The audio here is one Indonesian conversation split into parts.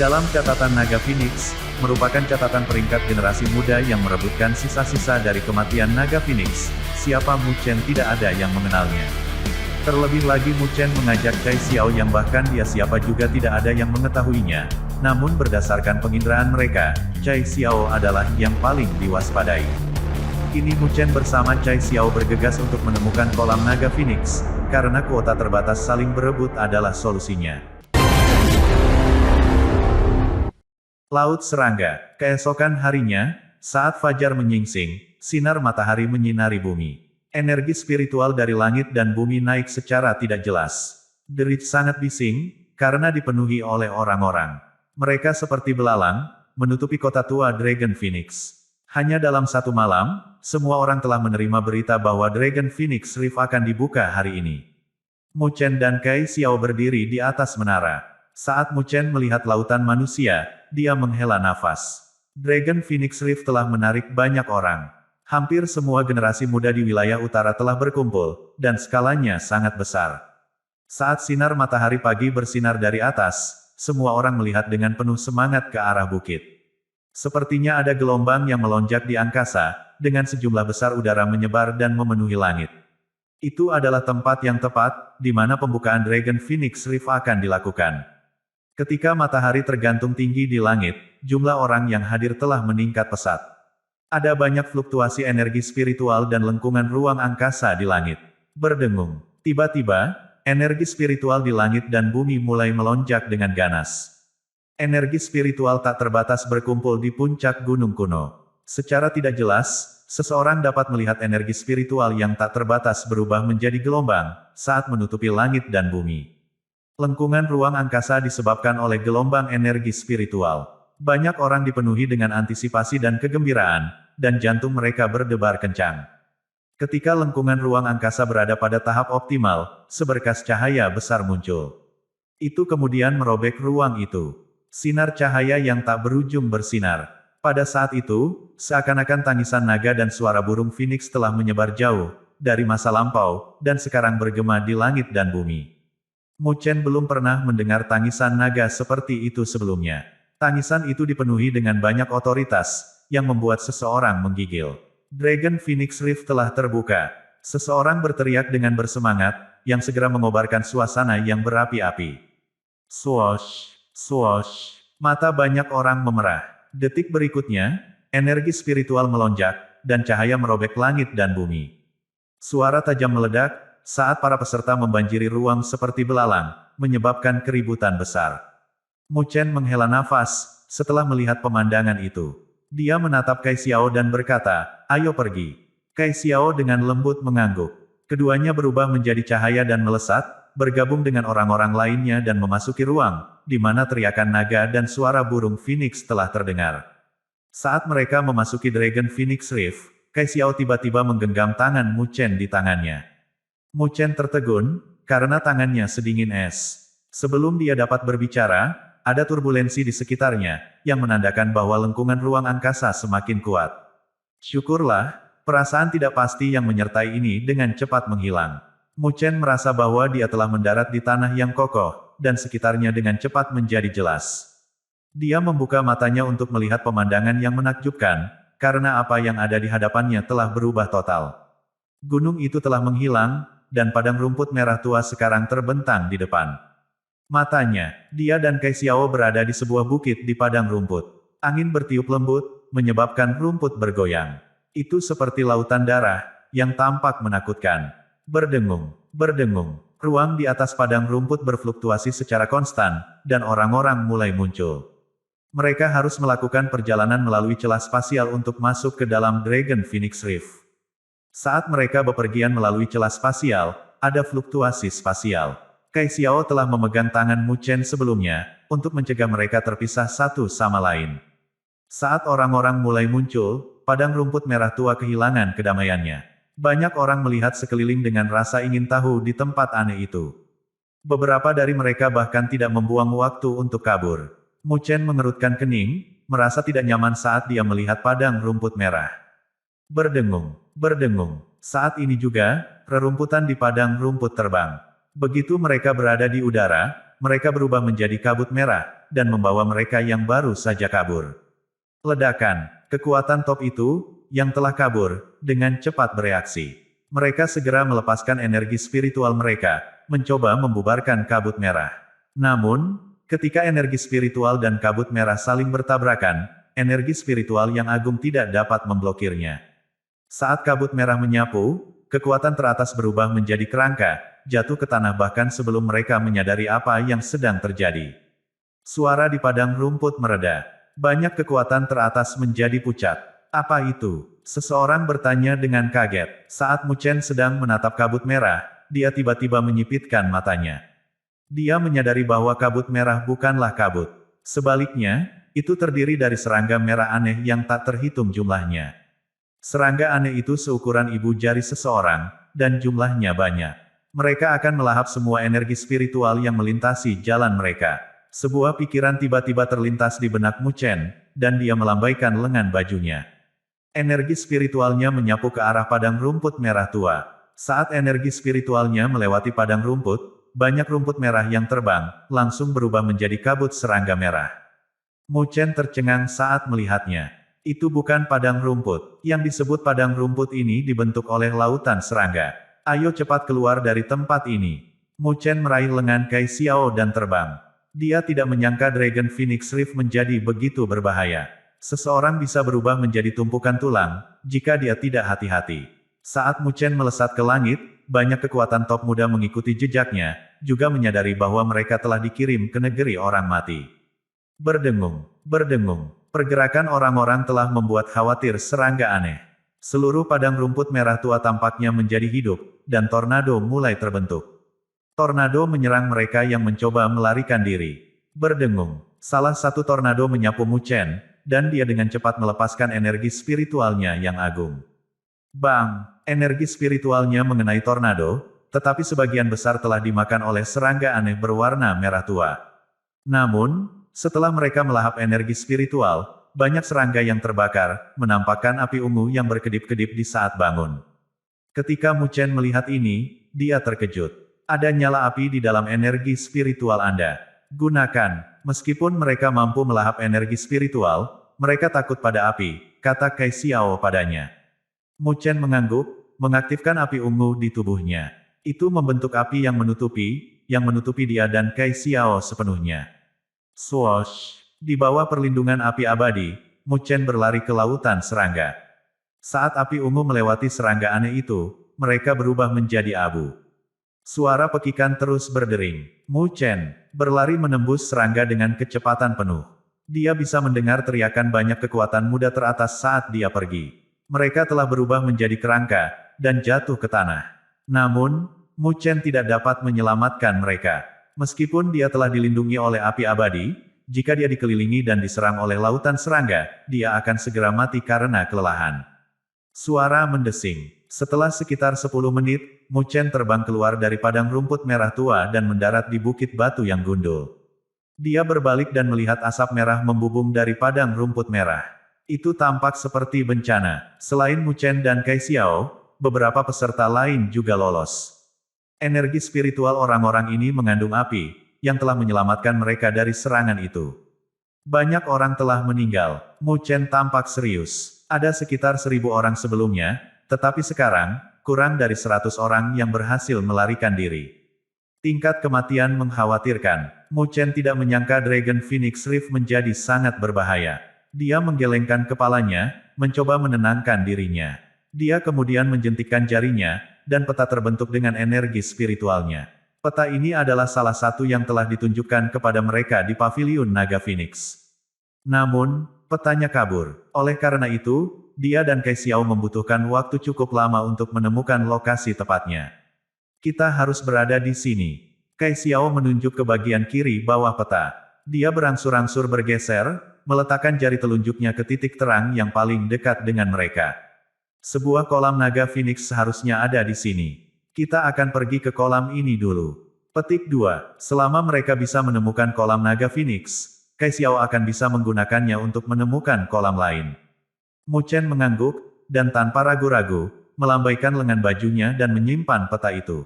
Dalam catatan Naga Phoenix, merupakan catatan peringkat generasi muda yang merebutkan sisa-sisa dari kematian Naga Phoenix. Siapa Mu Chen tidak ada yang mengenalnya. Terlebih lagi Mu Chen mengajak Cai Xiao yang bahkan dia siapa juga tidak ada yang mengetahuinya. Namun berdasarkan penginderaan mereka, Cai Xiao adalah yang paling diwaspadai. Kini Mu Chen bersama Cai Xiao bergegas untuk menemukan kolam Naga Phoenix, karena kuota terbatas saling berebut adalah solusinya. Laut Serangga. Keesokan harinya, saat fajar menyingsing, sinar matahari menyinari bumi. Energi spiritual dari langit dan bumi naik secara tidak jelas. Derit sangat bising, karena dipenuhi oleh orang-orang. Mereka seperti belalang, menutupi kota tua Dragon Phoenix. Hanya dalam satu malam, semua orang telah menerima berita bahwa Dragon Phoenix Reef akan dibuka hari ini. Mu Chen dan Cai Xiao berdiri di atas menara. Saat Mu Chen melihat lautan manusia, dia menghela nafas. Dragon Phoenix Reef telah menarik banyak orang. Hampir semua generasi muda di wilayah utara telah berkumpul, dan skalanya sangat besar. Saat sinar matahari pagi bersinar dari atas, semua orang melihat dengan penuh semangat ke arah bukit. Sepertinya ada gelombang yang melonjak di angkasa, dengan sejumlah besar udara menyebar dan memenuhi langit. Itu adalah tempat yang tepat, di mana pembukaan Dragon Phoenix Reef akan dilakukan. Ketika matahari tergantung tinggi di langit, jumlah orang yang hadir telah meningkat pesat. Ada banyak fluktuasi energi spiritual dan lengkungan ruang angkasa di langit. Berdengung. Tiba-tiba, energi spiritual di langit dan bumi mulai melonjak dengan ganas. Energi spiritual tak terbatas berkumpul di puncak gunung kuno. Secara tidak jelas, seseorang dapat melihat energi spiritual yang tak terbatas berubah menjadi gelombang, saat menutupi langit dan bumi. Lengkungan ruang angkasa disebabkan oleh gelombang energi spiritual. Banyak orang dipenuhi dengan antisipasi dan kegembiraan, dan jantung mereka berdebar kencang. Ketika lengkungan ruang angkasa berada pada tahap optimal, seberkas cahaya besar muncul. Itu kemudian merobek ruang itu. Sinar cahaya yang tak berujung bersinar. Pada saat itu, seakan-akan tangisan naga dan suara burung Phoenix telah menyebar jauh, dari masa lampau, dan sekarang bergema di langit dan bumi. Mu Chen belum pernah mendengar tangisan naga seperti itu sebelumnya. Tangisan itu dipenuhi dengan banyak otoritas, yang membuat seseorang menggigil. Dragon Phoenix Reef telah terbuka. Seseorang berteriak dengan bersemangat, yang segera mengobarkan suasana yang berapi-api. Swoosh, swoosh. Mata banyak orang memerah. Detik berikutnya, energi spiritual melonjak, dan cahaya merobek langit dan bumi. Suara tajam meledak, saat para peserta membanjiri ruang seperti belalang, menyebabkan keributan besar. Mu Chen menghela nafas, setelah melihat pemandangan itu. Dia menatap Cai Xiao dan berkata, "Ayo pergi." Cai Xiao dengan lembut mengangguk. Keduanya berubah menjadi cahaya dan melesat, bergabung dengan orang-orang lainnya dan memasuki ruang, di mana teriakan naga dan suara burung Phoenix telah terdengar. Saat mereka memasuki Dragon Phoenix Reef, Cai Xiao tiba-tiba menggenggam tangan Mu Chen di tangannya. Mu Chen tertegun, karena tangannya sedingin es. Sebelum dia dapat berbicara, ada turbulensi di sekitarnya, yang menandakan bahwa lengkungan ruang angkasa semakin kuat. Syukurlah, perasaan tidak pasti yang menyertai ini dengan cepat menghilang. Mu Chen merasa bahwa dia telah mendarat di tanah yang kokoh, dan sekitarnya dengan cepat menjadi jelas. Dia membuka matanya untuk melihat pemandangan yang menakjubkan, karena apa yang ada di hadapannya telah berubah total. Gunung itu telah menghilang, dan padang rumput merah tua sekarang terbentang di depan matanya. Dia dan Cai Xiao berada di sebuah bukit di padang rumput. Angin bertiup lembut, menyebabkan rumput bergoyang. Itu seperti lautan darah, yang tampak menakutkan. Berdengung, berdengung. Ruang di atas padang rumput berfluktuasi secara konstan, dan orang-orang mulai muncul. Mereka harus melakukan perjalanan melalui celah spasial untuk masuk ke dalam Dragon Phoenix Reef. Saat mereka bepergian melalui celah spasial, ada fluktuasi spasial. Cai Xiao telah memegang tangan Mu Chen sebelumnya, untuk mencegah mereka terpisah satu sama lain. Saat orang-orang mulai muncul, padang rumput merah tua kehilangan kedamaiannya. Banyak orang melihat sekeliling dengan rasa ingin tahu di tempat aneh itu. Beberapa dari mereka bahkan tidak membuang waktu untuk kabur. Mu Chen mengerutkan kening, merasa tidak nyaman saat dia melihat padang rumput merah. Berdengung, berdengung. Saat ini juga, rerumputan di padang rumput terbang. Begitu mereka berada di udara, mereka berubah menjadi kabut merah, dan membawa mereka yang baru saja kabur. Ledakan, kekuatan top itu, yang telah kabur, dengan cepat bereaksi. Mereka segera melepaskan energi spiritual mereka, mencoba membubarkan kabut merah. Namun, ketika energi spiritual dan kabut merah saling bertabrakan, energi spiritual yang agung tidak dapat memblokirnya. Saat kabut merah menyapu, kekuatan teratas berubah menjadi kerangka, jatuh ke tanah bahkan sebelum mereka menyadari apa yang sedang terjadi. Suara di padang rumput mereda. Banyak kekuatan teratas menjadi pucat. Apa itu? Seseorang bertanya dengan kaget. Saat Mu Chen sedang menatap kabut merah, dia tiba-tiba menyipitkan matanya. Dia menyadari bahwa kabut merah bukanlah kabut. Sebaliknya, itu terdiri dari serangga merah aneh yang tak terhitung jumlahnya. Serangga aneh itu seukuran ibu jari seseorang, dan jumlahnya banyak. Mereka akan melahap semua energi spiritual yang melintasi jalan mereka. Sebuah pikiran tiba-tiba terlintas di benak Mu Chen, dan dia melambaikan lengan bajunya. Energi spiritualnya menyapu ke arah padang rumput merah tua. Saat energi spiritualnya melewati padang rumput, banyak rumput merah yang terbang, langsung berubah menjadi kabut serangga merah. Mu Chen tercengang saat melihatnya. Itu bukan padang rumput. Yang disebut padang rumput ini dibentuk oleh lautan serangga. Ayo cepat keluar dari tempat ini. Mu Chen meraih lengan Kai Xiao dan terbang. Dia tidak menyangka Dragon Phoenix Rift menjadi begitu berbahaya. Seseorang bisa berubah menjadi tumpukan tulang, jika dia tidak hati-hati. Saat Mu Chen melesat ke langit, banyak kekuatan top muda mengikuti jejaknya, juga menyadari bahwa mereka telah dikirim ke negeri orang mati. Berdengung, berdengung. Pergerakan orang-orang telah membuat khawatir serangga aneh. Seluruh padang rumput merah tua tampaknya menjadi hidup, dan tornado mulai terbentuk. Tornado menyerang mereka yang mencoba melarikan diri. Berdengung, salah satu tornado menyapu Mu Chen, dan dia dengan cepat melepaskan energi spiritualnya yang agung. Bang! Energi spiritualnya mengenai tornado, tetapi sebagian besar telah dimakan oleh serangga aneh berwarna merah tua. Namun, setelah mereka melahap energi spiritual, banyak serangga yang terbakar, menampakkan api ungu yang berkedip-kedip di saat bangun. Ketika Mu Chen melihat ini, dia terkejut. Ada nyala api di dalam energi spiritual Anda. Gunakan. Meskipun mereka mampu melahap energi spiritual, mereka takut pada api, kata Kai Xiao padanya. Mu Chen mengangguk, mengaktifkan api ungu di tubuhnya. Itu membentuk api yang menutupi dia dan Kai Xiao sepenuhnya. Swoosh! Di bawah perlindungan api abadi, Mu Chen berlari ke lautan serangga. Saat api ungu melewati serangga aneh itu, mereka berubah menjadi abu. Suara pekikan terus berdering. Mu Chen berlari menembus serangga dengan kecepatan penuh. Dia bisa mendengar teriakan banyak kekuatan muda teratas saat dia pergi. Mereka telah berubah menjadi kerangka, dan jatuh ke tanah. Namun, Mu Chen tidak dapat menyelamatkan mereka. Meskipun dia telah dilindungi oleh api abadi, jika dia dikelilingi dan diserang oleh lautan serangga, dia akan segera mati karena kelelahan. Suara mendesing. Setelah sekitar 10 menit, Mu Chen terbang keluar dari padang rumput merah tua dan mendarat di bukit batu yang gundul. Dia berbalik dan melihat asap merah membubung dari padang rumput merah. Itu tampak seperti bencana. Selain Mu Chen dan Kai Xiao, beberapa peserta lain juga lolos. Energi spiritual orang-orang ini mengandung api, yang telah menyelamatkan mereka dari serangan itu. Banyak orang telah meninggal. Mu Chen tampak serius. Ada sekitar 1000 orang sebelumnya, tetapi sekarang, kurang dari 100 orang yang berhasil melarikan diri. Tingkat kematian mengkhawatirkan. Mu Chen tidak menyangka Dragon Phoenix Rift menjadi sangat berbahaya. Dia menggelengkan kepalanya, mencoba menenangkan dirinya. Dia kemudian menjentikkan jarinya, dan peta terbentuk dengan energi spiritualnya. Peta ini adalah salah satu yang telah ditunjukkan kepada mereka di Paviliun Naga Phoenix. Namun, petanya kabur. Oleh karena itu, dia dan Kai Xiao membutuhkan waktu cukup lama untuk menemukan lokasi tepatnya. Kita harus berada di sini. Kai Xiao menunjuk ke bagian kiri bawah peta. Dia berangsur-angsur bergeser, meletakkan jari telunjuknya ke titik terang yang paling dekat dengan mereka. Sebuah kolam naga Phoenix seharusnya ada di sini. Kita akan pergi ke kolam ini dulu. Petik 2. Selama mereka bisa menemukan kolam naga Phoenix, Kai Xiao akan bisa menggunakannya untuk menemukan kolam lain. Mu Chen mengangguk, dan tanpa ragu-ragu, melambaikan lengan bajunya dan menyimpan peta itu.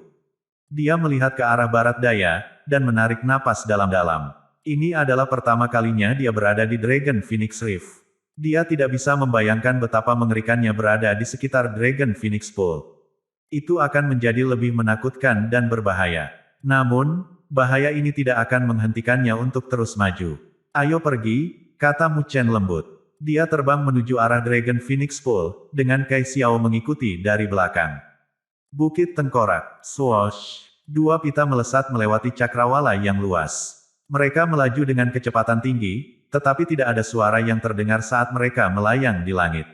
Dia melihat ke arah barat daya, dan menarik napas dalam-dalam. Ini adalah pertama kalinya dia berada di Dragon Phoenix Rift. Dia tidak bisa membayangkan betapa mengerikannya berada di sekitar Dragon Phoenix Pool. Itu akan menjadi lebih menakutkan dan berbahaya. Namun, bahaya ini tidak akan menghentikannya untuk terus maju. Ayo pergi, kata Mu Chen lembut. Dia terbang menuju arah Dragon Phoenix Pool, dengan Kai Xiao mengikuti dari belakang. Bukit Tengkorak, swoosh. Dua pita melesat melewati cakrawala yang luas. Mereka melaju dengan kecepatan tinggi, tetapi tidak ada suara yang terdengar saat mereka melayang di langit.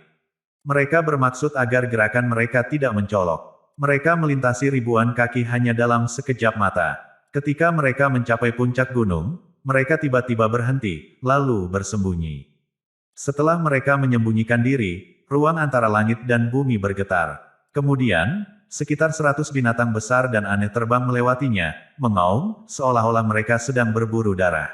Mereka bermaksud agar gerakan mereka tidak mencolok. Mereka melintasi ribuan kaki hanya dalam sekejap mata. Ketika mereka mencapai puncak gunung, mereka tiba-tiba berhenti, lalu bersembunyi. Setelah mereka menyembunyikan diri, ruang antara langit dan bumi bergetar. Kemudian, sekitar 100 binatang besar dan aneh terbang melewatinya, mengaum, seolah-olah mereka sedang berburu darah.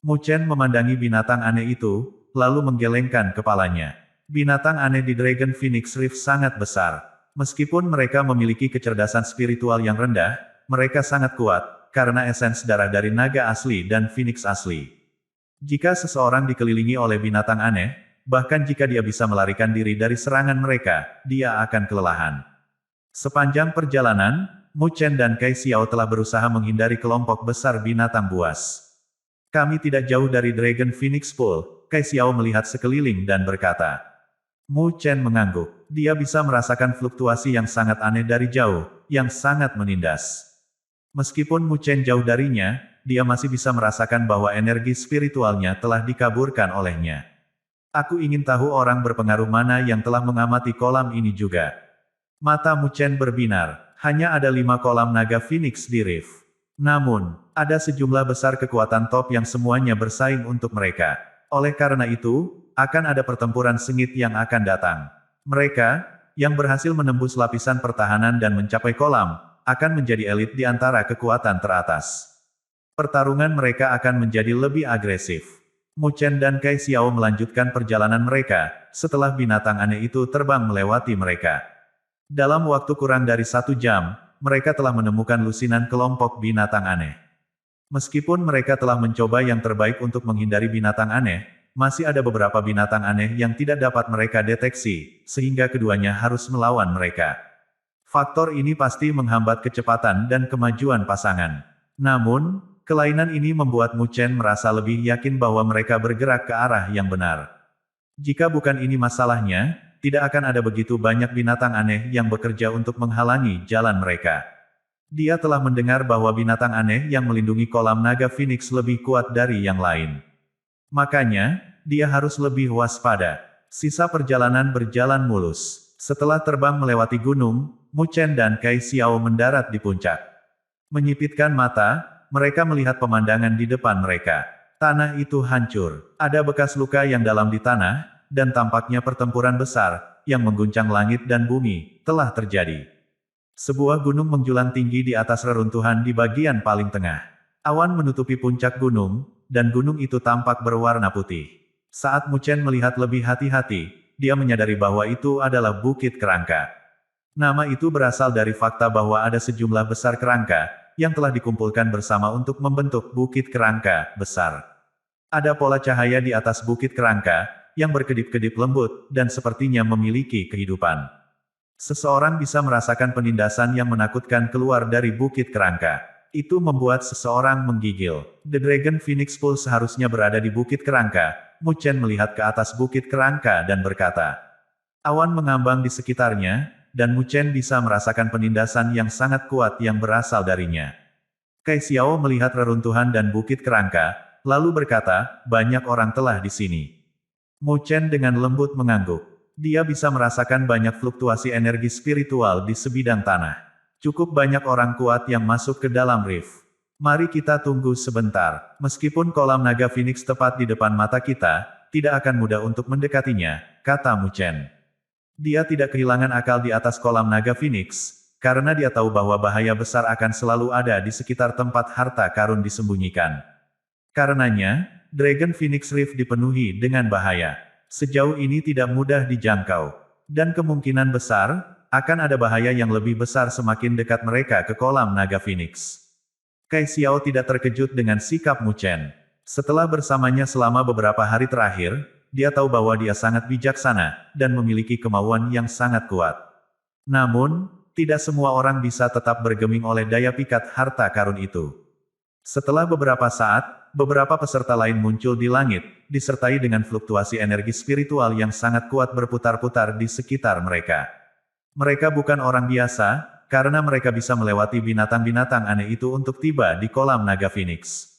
Mu Chen memandangi binatang aneh itu, lalu menggelengkan kepalanya. Binatang aneh di Dragon Phoenix Rift sangat besar. Meskipun mereka memiliki kecerdasan spiritual yang rendah, mereka sangat kuat, karena esens darah dari naga asli dan Phoenix asli. Jika seseorang dikelilingi oleh binatang aneh, bahkan jika dia bisa melarikan diri dari serangan mereka, dia akan kelelahan. Sepanjang perjalanan, Mu Chen dan Kai Xiao telah berusaha menghindari kelompok besar binatang buas. Kami tidak jauh dari Dragon Phoenix Pool, Kai Xiao melihat sekeliling dan berkata. Mu Chen mengangguk. Dia bisa merasakan fluktuasi yang sangat aneh dari jauh, yang sangat menindas. Meskipun Mu Chen jauh darinya, dia masih bisa merasakan bahwa energi spiritualnya telah dikaburkan olehnya. Aku ingin tahu orang berpengaruh mana yang telah mengamati kolam ini juga. Mata Mu Chen berbinar. Hanya ada 5 kolam naga Phoenix di Rift. Namun, ada sejumlah besar kekuatan top yang semuanya bersaing untuk mereka. Oleh karena itu, akan ada pertempuran sengit yang akan datang. Mereka, yang berhasil menembus lapisan pertahanan dan mencapai kolam, akan menjadi elit di antara kekuatan teratas. Pertarungan mereka akan menjadi lebih agresif. Mu Chen dan Kai Xiao melanjutkan perjalanan mereka, setelah binatang aneh itu terbang melewati mereka. Dalam waktu kurang dari 1 jam, mereka telah menemukan lusinan kelompok binatang aneh. Meskipun mereka telah mencoba yang terbaik untuk menghindari binatang aneh, masih ada beberapa binatang aneh yang tidak dapat mereka deteksi, sehingga keduanya harus melawan mereka. Faktor ini pasti menghambat kecepatan dan kemajuan pasangan. Namun, kelainan ini membuat Mu Chen merasa lebih yakin bahwa mereka bergerak ke arah yang benar. Jika bukan ini masalahnya, tidak akan ada begitu banyak binatang aneh yang bekerja untuk menghalangi jalan mereka. Dia telah mendengar bahwa binatang aneh yang melindungi kolam naga Phoenix lebih kuat dari yang lain. Makanya, dia harus lebih waspada. Sisa perjalanan berjalan mulus. Setelah terbang melewati gunung, Mu Chen dan Kai Xiao mendarat di puncak. Menyipitkan mata, mereka melihat pemandangan di depan mereka. Tanah itu hancur. Ada bekas luka yang dalam di tanah, dan tampaknya pertempuran besar, yang mengguncang langit dan bumi, telah terjadi. Sebuah gunung menjulang tinggi di atas reruntuhan di bagian paling tengah. Awan menutupi puncak gunung, dan gunung itu tampak berwarna putih. Saat Mu Chen melihat lebih hati-hati, dia menyadari bahwa itu adalah Bukit Kerangka. Nama itu berasal dari fakta bahwa ada sejumlah besar kerangka, yang telah dikumpulkan bersama untuk membentuk Bukit Kerangka besar. Ada pola cahaya di atas Bukit Kerangka, yang berkedip-kedip lembut, dan sepertinya memiliki kehidupan. Seseorang bisa merasakan penindasan yang menakutkan keluar dari Bukit Kerangka. Itu membuat seseorang menggigil. The Dragon Phoenix Pool seharusnya berada di Bukit Kerangka. Mu Chen melihat ke atas Bukit Kerangka dan berkata. Awan mengambang di sekitarnya, dan Mu Chen bisa merasakan penindasan yang sangat kuat yang berasal darinya. Kai Xiao melihat reruntuhan dan Bukit Kerangka, lalu berkata, banyak orang telah di sini. Mu Chen dengan lembut mengangguk. Dia bisa merasakan banyak fluktuasi energi spiritual di sebidang tanah. Cukup banyak orang kuat yang masuk ke dalam Rift. Mari kita tunggu sebentar. Meskipun kolam naga Phoenix tepat di depan mata kita, tidak akan mudah untuk mendekatinya, kata Mu Chen. Dia tidak kehilangan akal di atas kolam naga Phoenix, karena dia tahu bahwa bahaya besar akan selalu ada di sekitar tempat harta karun disembunyikan. Karenanya, Dragon Phoenix Rift dipenuhi dengan bahaya. Sejauh ini tidak mudah dijangkau. Dan kemungkinan besar, akan ada bahaya yang lebih besar semakin dekat mereka ke kolam naga Phoenix. Kai Xiao tidak terkejut dengan sikap Mu Chen. Setelah bersamanya selama beberapa hari terakhir, dia tahu bahwa dia sangat bijaksana, dan memiliki kemauan yang sangat kuat. Namun, tidak semua orang bisa tetap bergeming oleh daya pikat harta karun itu. Setelah beberapa saat, beberapa peserta lain muncul di langit, disertai dengan fluktuasi energi spiritual yang sangat kuat berputar-putar di sekitar mereka. Mereka bukan orang biasa, karena mereka bisa melewati binatang-binatang aneh itu untuk tiba di kolam naga Phoenix.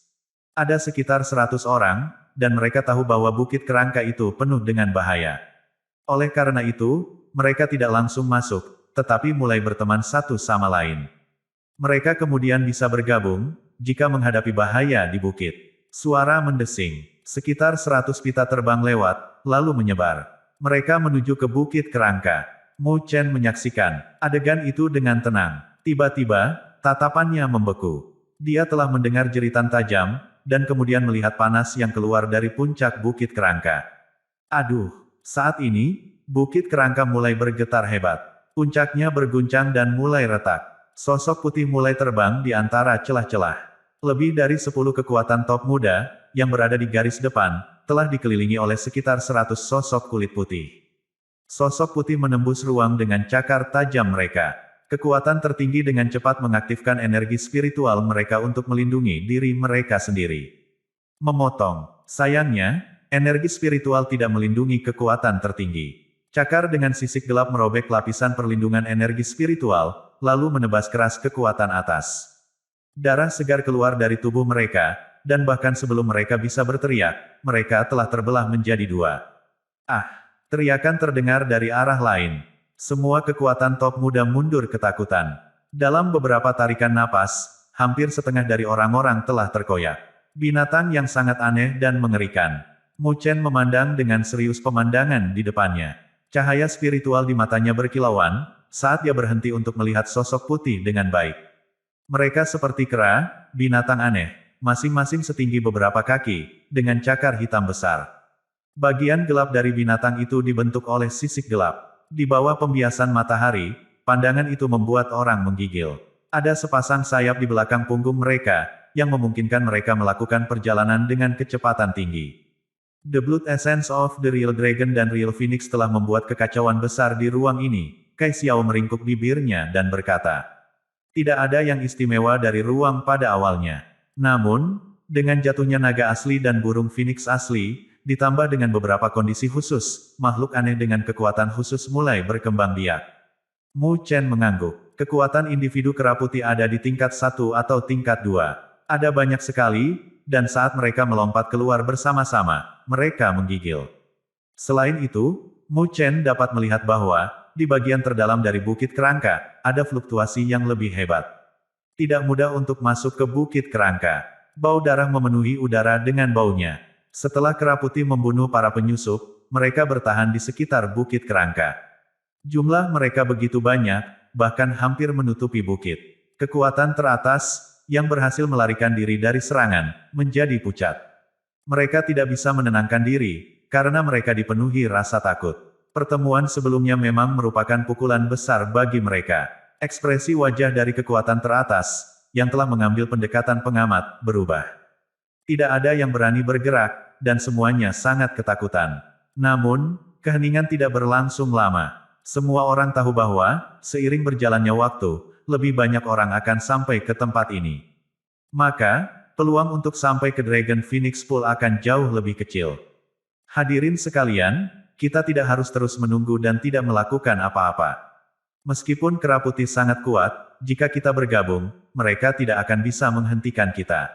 Ada sekitar 100 orang, dan mereka tahu bahwa bukit kerangka itu penuh dengan bahaya. Oleh karena itu, mereka tidak langsung masuk, tetapi mulai berteman satu sama lain. Mereka kemudian bisa bergabung, jika menghadapi bahaya di bukit. Suara mendesing. Sekitar 100 pita terbang lewat, lalu menyebar. Mereka menuju ke bukit kerangka. Mu Chen menyaksikan adegan itu dengan tenang. Tiba-tiba, tatapannya membeku. Dia telah mendengar jeritan tajam, dan kemudian melihat panas yang keluar dari puncak bukit kerangka. Aduh, saat ini, bukit kerangka mulai bergetar hebat. Puncaknya berguncang dan mulai retak. Sosok putih mulai terbang di antara celah-celah. Lebih dari 10 kekuatan top muda, yang berada di garis depan, telah dikelilingi oleh sekitar 100 sosok kulit putih. Sosok putih menembus ruang dengan cakar tajam mereka. Kekuatan tertinggi dengan cepat mengaktifkan energi spiritual mereka untuk melindungi diri mereka sendiri. Memotong. Sayangnya, energi spiritual tidak melindungi kekuatan tertinggi. Cakar dengan sisik gelap merobek lapisan perlindungan energi spiritual, lalu menebas keras kekuatan atas. Darah segar keluar dari tubuh mereka, dan bahkan sebelum mereka bisa berteriak, mereka telah terbelah menjadi dua. Ah! Teriakan terdengar dari arah lain. Semua kekuatan top muda mundur ketakutan. Dalam beberapa tarikan napas, hampir setengah dari orang-orang telah terkoyak. Binatang yang sangat aneh dan mengerikan. Mu Chen memandang dengan serius pemandangan di depannya. Cahaya spiritual di matanya berkilauan, saat dia berhenti untuk melihat sosok putih dengan baik. Mereka seperti kera, binatang aneh, masing-masing setinggi beberapa kaki, dengan cakar hitam besar. Bagian gelap dari binatang itu dibentuk oleh sisik gelap. Di bawah pembiasan matahari, pandangan itu membuat orang menggigil. Ada sepasang sayap di belakang punggung mereka, yang memungkinkan mereka melakukan perjalanan dengan kecepatan tinggi. The Blood Essence of the Real Dragon dan Real Phoenix telah membuat kekacauan besar di ruang ini. Kai Xiao meringkuk bibirnya dan berkata, tidak ada yang istimewa dari ruang pada awalnya. Namun, dengan jatuhnya naga asli dan burung Phoenix asli, ditambah dengan beberapa kondisi khusus, makhluk aneh dengan kekuatan khusus mulai berkembang biak. Mu Chen mengangguk. Kekuatan individu kera putih ada di tingkat 1 atau tingkat 2. Ada banyak sekali, dan saat mereka melompat keluar bersama-sama, mereka menggigil. Selain itu, Mu Chen dapat melihat bahwa, di bagian terdalam dari bukit kerangka, ada fluktuasi yang lebih hebat. Tidak mudah untuk masuk ke bukit kerangka. Bau darah memenuhi udara dengan baunya. Setelah kera putih membunuh para penyusup, mereka bertahan di sekitar bukit kerangka. Jumlah mereka begitu banyak, bahkan hampir menutupi bukit. Kekuatan teratas, yang berhasil melarikan diri dari serangan, menjadi pucat. Mereka tidak bisa menenangkan diri, karena mereka dipenuhi rasa takut. Pertemuan sebelumnya memang merupakan pukulan besar bagi mereka. Ekspresi wajah dari kekuatan teratas, yang telah mengambil pendekatan pengamat, berubah. Tidak ada yang berani bergerak, dan semuanya sangat ketakutan. Namun, keheningan tidak berlangsung lama. Semua orang tahu bahwa, seiring berjalannya waktu, lebih banyak orang akan sampai ke tempat ini. Maka, peluang untuk sampai ke Dragon Phoenix Pool akan jauh lebih kecil. Hadirin sekalian, kita tidak harus terus menunggu dan tidak melakukan apa-apa. Meskipun kera putih sangat kuat, jika kita bergabung, mereka tidak akan bisa menghentikan kita.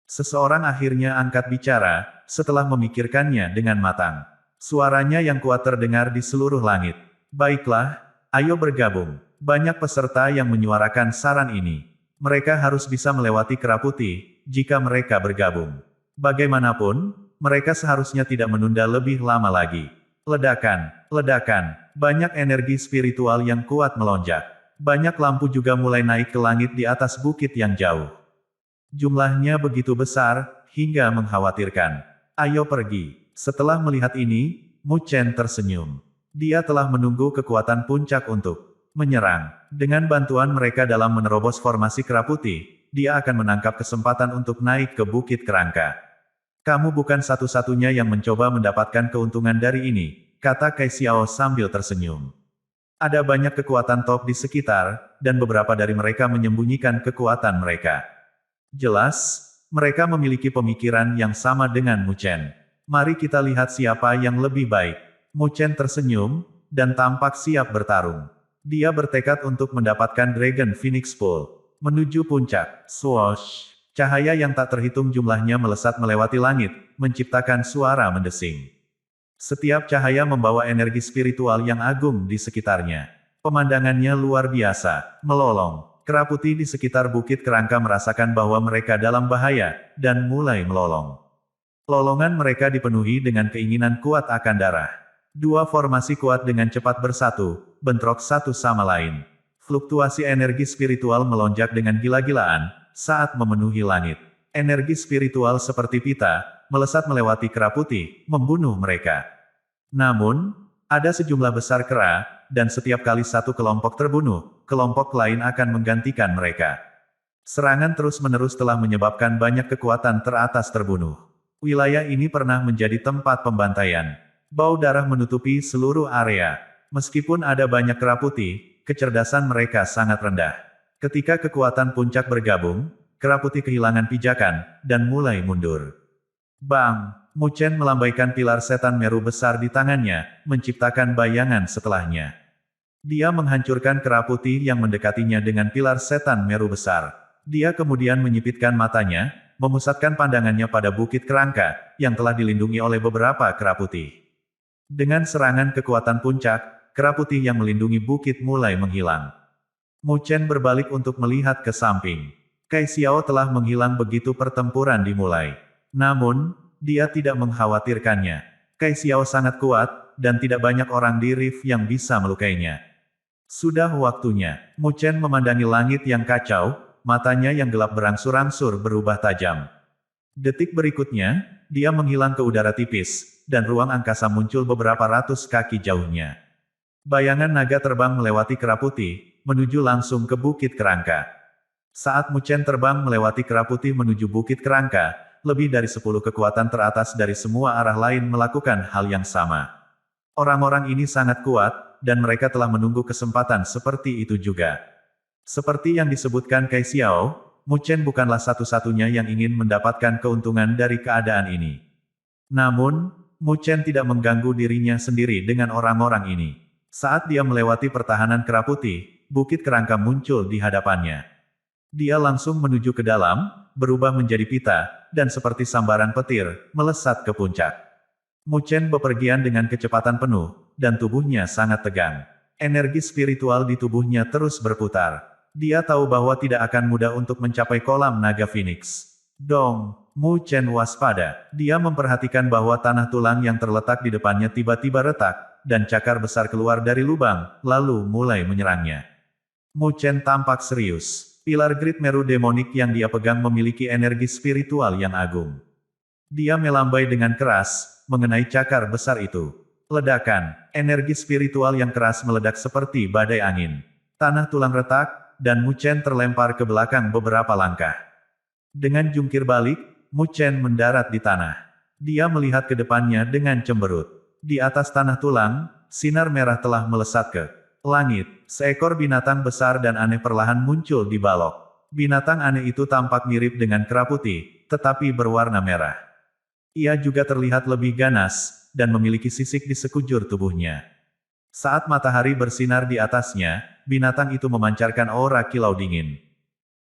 Seseorang akhirnya angkat bicara, setelah memikirkannya dengan matang. Suaranya yang kuat terdengar di seluruh langit. Baiklah, ayo bergabung. Banyak peserta yang menyuarakan saran ini. Mereka harus bisa melewati kera putih, jika mereka bergabung. Bagaimanapun, mereka seharusnya tidak menunda lebih lama lagi. Ledakan, ledakan, banyak energi spiritual yang kuat melonjak. Banyak lampu juga mulai naik ke langit di atas bukit yang jauh. Jumlahnya begitu besar, hingga mengkhawatirkan. Ayo pergi. Setelah melihat ini, Mu Chen tersenyum. Dia telah menunggu kekuatan puncak untuk menyerang. Dengan bantuan mereka dalam menerobos formasi kera putih, dia akan menangkap kesempatan untuk naik ke Bukit Kerangka. Kamu bukan satu-satunya yang mencoba mendapatkan keuntungan dari ini, kata Kai Xiao sambil tersenyum. Ada banyak kekuatan top di sekitar, dan beberapa dari mereka menyembunyikan kekuatan mereka. Jelas, mereka memiliki pemikiran yang sama dengan Mu Chen. Mari kita lihat siapa yang lebih baik. Mu Chen tersenyum, dan tampak siap bertarung. Dia bertekad untuk mendapatkan Dragon Phoenix Pool. Menuju puncak, swoosh. Cahaya yang tak terhitung jumlahnya melesat melewati langit, menciptakan suara mendesing. Setiap cahaya membawa energi spiritual yang agung di sekitarnya. Pemandangannya luar biasa, melolong. Kera putih di sekitar Bukit Kerangka merasakan bahwa mereka dalam bahaya, dan mulai melolong. Lolongan mereka dipenuhi dengan keinginan kuat akan darah. Dua formasi kuat dengan cepat bersatu, bentrok satu sama lain. Fluktuasi energi spiritual melonjak dengan gila-gilaan, saat memenuhi langit. Energi spiritual seperti pita, melesat melewati kera putih, membunuh mereka. Namun, ada sejumlah besar kera, dan setiap kali satu kelompok terbunuh, kelompok lain akan menggantikan mereka. Serangan terus-menerus telah menyebabkan banyak kekuatan teratas terbunuh. Wilayah ini pernah menjadi tempat pembantaian. Bau darah menutupi seluruh area. Meskipun ada banyak kera putih, kecerdasan mereka sangat rendah. Ketika kekuatan puncak bergabung, kera putih kehilangan pijakan, dan mulai mundur. Bang! Mu Chen melambaikan pilar setan meru besar di tangannya, menciptakan bayangan setelahnya. Dia menghancurkan kera putih yang mendekatinya dengan pilar setan meru besar. Dia kemudian menyipitkan matanya, memusatkan pandangannya pada Bukit Kerangka, yang telah dilindungi oleh beberapa kera putih. Dengan serangan kekuatan puncak, kera putih yang melindungi bukit mulai menghilang. Mu Chen berbalik untuk melihat ke samping. Kai Xiao telah menghilang begitu pertempuran dimulai. Namun, dia tidak mengkhawatirkannya. Kai Xiao sangat kuat, dan tidak banyak orang di Rift yang bisa melukainya. Sudah waktunya. Mu Chen memandangi langit yang kacau, matanya yang gelap berangsur-angsur berubah tajam. Detik berikutnya, dia menghilang ke udara tipis, dan ruang angkasa muncul beberapa ratus kaki jauhnya. Bayangan naga terbang melewati kera putih, menuju langsung ke Bukit Kerangka. Saat Mu Chen terbang melewati kera putih menuju Bukit Kerangka, lebih dari 10 kekuatan teratas dari semua arah lain melakukan hal yang sama. Orang-orang ini sangat kuat, dan mereka telah menunggu kesempatan seperti itu juga. Seperti yang disebutkan Kai Xiao, Mu Chen bukanlah satu-satunya yang ingin mendapatkan keuntungan dari keadaan ini. Namun, Mu Chen tidak mengganggu dirinya sendiri dengan orang-orang ini. Saat dia melewati pertahanan kera putih, Bukit Kerangka muncul di hadapannya. Dia langsung menuju ke dalam, berubah menjadi pita, dan seperti sambaran petir, melesat ke puncak. Mu Chen bepergian dengan kecepatan penuh, dan tubuhnya sangat tegang. Energi spiritual di tubuhnya terus berputar. Dia tahu bahwa tidak akan mudah untuk mencapai kolam naga Phoenix. Dong! Mu Chen waspada. Dia memperhatikan bahwa tanah tulang yang terletak di depannya tiba-tiba retak, dan cakar besar keluar dari lubang, lalu mulai menyerangnya. Mu Chen tampak serius. Pilar grid meru demonik yang dia pegang memiliki energi spiritual yang agung. Dia melambai dengan keras, mengenai cakar besar itu. Ledakan, energi spiritual yang keras meledak seperti badai angin. Tanah tulang retak, dan Mu Chen terlempar ke belakang beberapa langkah. Dengan jungkir balik, Mu Chen mendarat di tanah. Dia melihat ke depannya dengan cemberut. Di atas tanah tulang, sinar merah telah melesat ke langit. Seekor binatang besar dan aneh perlahan muncul di balok. Binatang aneh itu tampak mirip dengan kera putih, tetapi berwarna merah. Ia juga terlihat lebih ganas, dan memiliki sisik di sekujur tubuhnya. Saat matahari bersinar di atasnya, binatang itu memancarkan aura kilau dingin.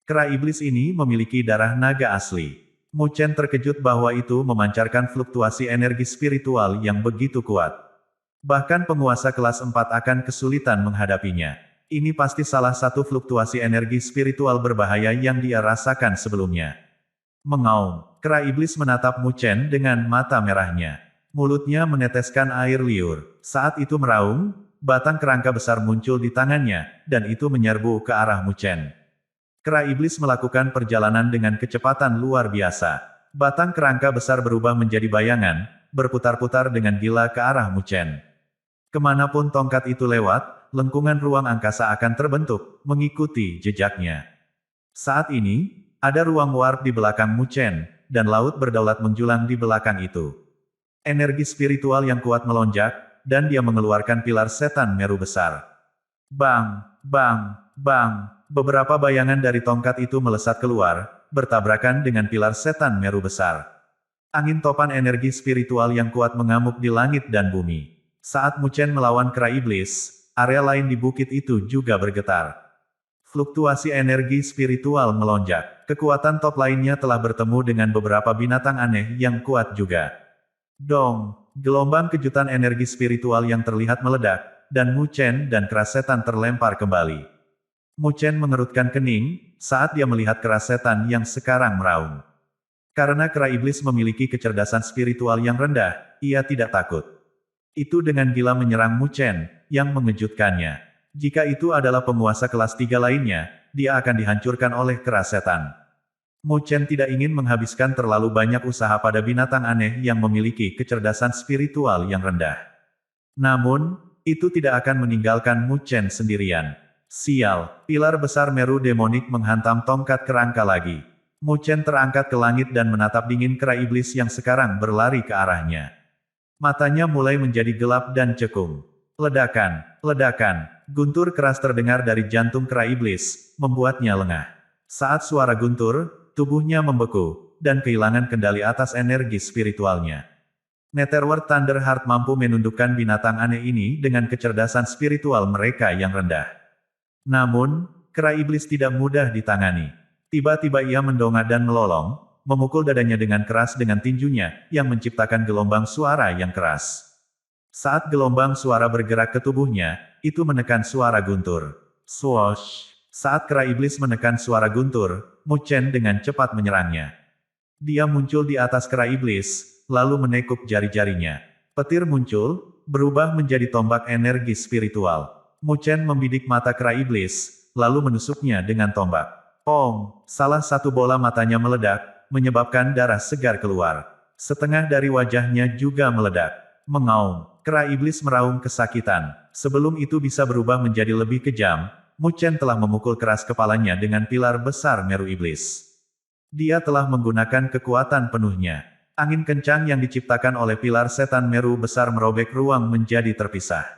Kera iblis ini memiliki darah naga asli. Mu Chen terkejut bahwa itu memancarkan fluktuasi energi spiritual yang begitu kuat. Bahkan penguasa kelas 4 akan kesulitan menghadapinya. Ini pasti salah satu fluktuasi energi spiritual berbahaya yang dia rasakan sebelumnya. Mengaum, kera iblis menatap Mu Chen dengan mata merahnya. Mulutnya meneteskan air liur. Saat itu meraung, batang kerangka besar muncul di tangannya, dan itu menyerbu ke arah Mu Chen. Kera iblis melakukan perjalanan dengan kecepatan luar biasa. Batang kerangka besar berubah menjadi bayangan, berputar-putar dengan gila ke arah Mu Chen. Kemanapun tongkat itu lewat, lengkungan ruang angkasa akan terbentuk, mengikuti jejaknya. Saat ini, Ada ruang warp di belakang Mu Chen, dan laut berdaulat menjulang di belakang itu. Energi spiritual yang kuat melonjak, dan dia mengeluarkan pilar setan Meru besar. Bang, bang, bang. Beberapa bayangan dari tongkat itu melesat keluar, bertabrakan dengan pilar setan Meru besar. Angin topan energi spiritual yang kuat mengamuk di langit dan bumi. Saat Mu Chen melawan kera iblis, area lain di bukit itu juga bergetar. Fluktuasi energi spiritual melonjak. Kekuatan top lainnya telah bertemu dengan beberapa binatang aneh yang kuat juga. Dong, gelombang kejutan energi spiritual yang terlihat meledak, dan Mu Chen dan kera setan terlempar kembali. Mu Chen mengerutkan kening, saat dia melihat kera setan yang sekarang meraung. Karena kera iblis memiliki kecerdasan spiritual yang rendah, ia tidak takut. Itu dengan gila menyerang Mu Chen, yang mengejutkannya. Jika itu adalah penguasa kelas 3 lainnya, dia akan dihancurkan oleh kera setan. Mu Chen tidak ingin menghabiskan terlalu banyak usaha pada binatang aneh yang memiliki kecerdasan spiritual yang rendah. Namun, itu tidak akan meninggalkan Mu Chen sendirian. Sial, pilar besar Meru demonik menghantam tongkat kerangka lagi. Mu Chen terangkat ke langit dan menatap dingin kera iblis yang sekarang berlari ke arahnya. Matanya mulai menjadi gelap dan cekung. Ledakan, ledakan, guntur keras terdengar dari jantung kera iblis, membuatnya lengah. Saat suara guntur, tubuhnya membeku, dan kehilangan kendali atas energi spiritualnya. Netherworld Thunderheart mampu menundukkan binatang aneh ini dengan kecerdasan spiritual mereka yang rendah. Namun, kera iblis tidak mudah ditangani. Tiba-tiba ia mendongak dan melolong, memukul dadanya dengan keras dengan tinjunya, yang menciptakan gelombang suara yang keras. Saat gelombang suara bergerak ke tubuhnya, itu menekan suara guntur. Swoosh! Saat kera iblis menekan suara guntur, Mu Chen dengan cepat menyerangnya. Dia muncul di atas kera iblis, lalu menekuk jari-jarinya. Petir muncul, berubah menjadi tombak energi spiritual. Mu Chen membidik mata kera iblis, lalu menusuknya dengan tombak. Pong! Salah satu bola matanya meledak, menyebabkan darah segar keluar. Setengah dari wajahnya juga meledak. Mengaum, kera iblis meraung kesakitan. Sebelum itu bisa berubah menjadi lebih kejam, Mu Chen telah memukul keras kepalanya dengan pilar besar Meru iblis. Dia telah menggunakan kekuatan penuhnya. Angin kencang yang diciptakan oleh pilar setan Meru besar merobek ruang menjadi terpisah.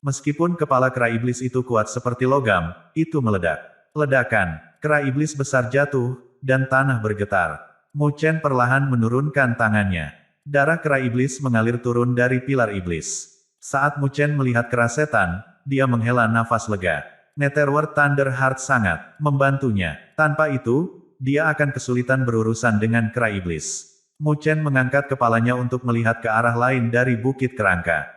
Meskipun kepala kera iblis itu kuat seperti logam, itu meledak. Ledakan, kera iblis besar jatuh, dan tanah bergetar. Mu Chen perlahan menurunkan tangannya. Darah kera iblis mengalir turun dari pilar iblis. Saat Mu Chen melihat kera setan, dia menghela nafas lega. Netherworld Thunderheart sangat membantunya. Tanpa itu, dia akan kesulitan berurusan dengan kera iblis. Mu Chen mengangkat kepalanya untuk melihat ke arah lain dari bukit kerangka.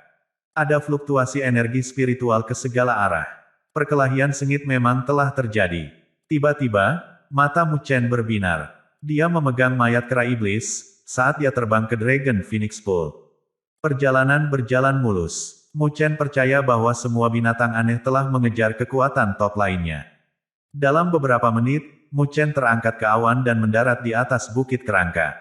Ada fluktuasi energi spiritual ke segala arah. Perkelahian sengit memang telah terjadi. Tiba-tiba, mata Mu Chen berbinar. Dia memegang mayat kera iblis, saat dia terbang ke Dragon Phoenix Pool. Perjalanan berjalan mulus. Mu Chen percaya bahwa semua binatang aneh telah mengejar kekuatan top lainnya. Dalam beberapa menit, Mu Chen terangkat ke awan dan mendarat di atas bukit kerangka.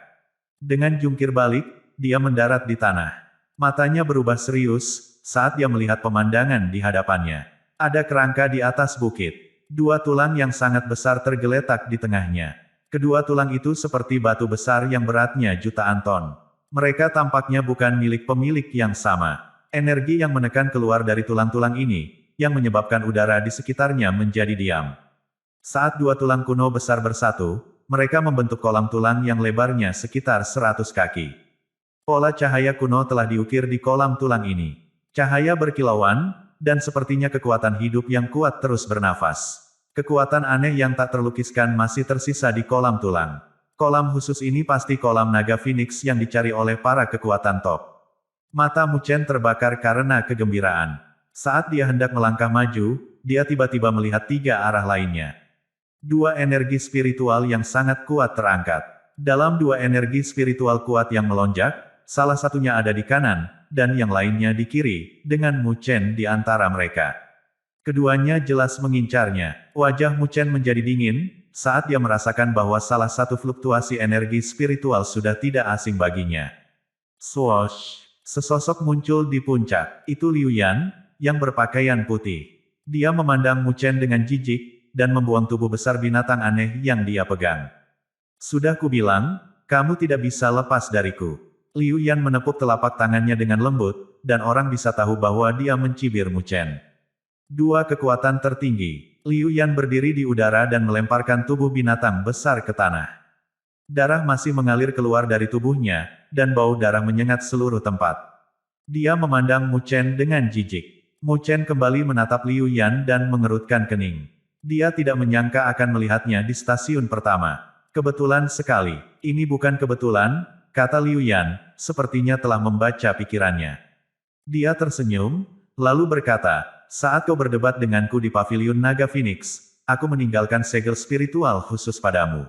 Dengan jungkir balik, dia mendarat di tanah. Matanya berubah serius, saat dia melihat pemandangan di hadapannya. Ada kerangka di atas bukit. Dua tulang yang sangat besar tergeletak di tengahnya. Kedua tulang itu seperti batu besar yang beratnya jutaan ton. Mereka tampaknya bukan milik pemilik yang sama. Energi yang menekan keluar dari tulang-tulang ini, yang menyebabkan udara di sekitarnya menjadi diam. Saat dua tulang kuno besar bersatu, mereka membentuk kolam tulang yang lebarnya sekitar 100 kaki. Pola cahaya kuno telah diukir di kolam tulang ini. Cahaya berkilauan, dan sepertinya kekuatan hidup yang kuat terus bernafas. Kekuatan aneh yang tak terlukiskan masih tersisa di kolam tulang. Kolam khusus ini pasti kolam naga Phoenix yang dicari oleh para kekuatan top. Mata Mu Chen terbakar karena kegembiraan. Saat dia hendak melangkah maju, dia tiba-tiba melihat tiga arah lainnya. Dua energi spiritual yang sangat kuat terangkat. Dalam dua energi spiritual kuat yang melonjak, salah satunya ada di kanan, dan yang lainnya di kiri, dengan Mu Chen di antara mereka. Keduanya jelas mengincarnya. Wajah Mu Chen menjadi dingin, saat dia merasakan bahwa salah satu fluktuasi energi spiritual sudah tidak asing baginya. Swoosh! Sesosok muncul di puncak. Itu Liu Yan, yang berpakaian putih. Dia memandang Mu Chen dengan jijik, dan membuang tubuh besar binatang aneh yang dia pegang. Sudah kubilang, kamu tidak bisa lepas dariku. Liu Yan menepuk telapak tangannya dengan lembut, dan orang bisa tahu bahwa dia mencibir Mu Chen. Dua kekuatan tertinggi. Liu Yan berdiri di udara dan melemparkan tubuh binatang besar ke tanah. Darah masih mengalir keluar dari tubuhnya, dan bau darah menyengat seluruh tempat. Dia memandang Mu Chen dengan jijik. Mu Chen kembali menatap Liu Yan dan mengerutkan kening. Dia tidak menyangka akan melihatnya di stasiun pertama. Kebetulan sekali. Ini bukan kebetulan, kata Liu Yan, sepertinya telah membaca pikirannya. Dia tersenyum, lalu berkata, saat kau berdebat denganku di Paviliun Naga Phoenix, aku meninggalkan segel spiritual khusus padamu.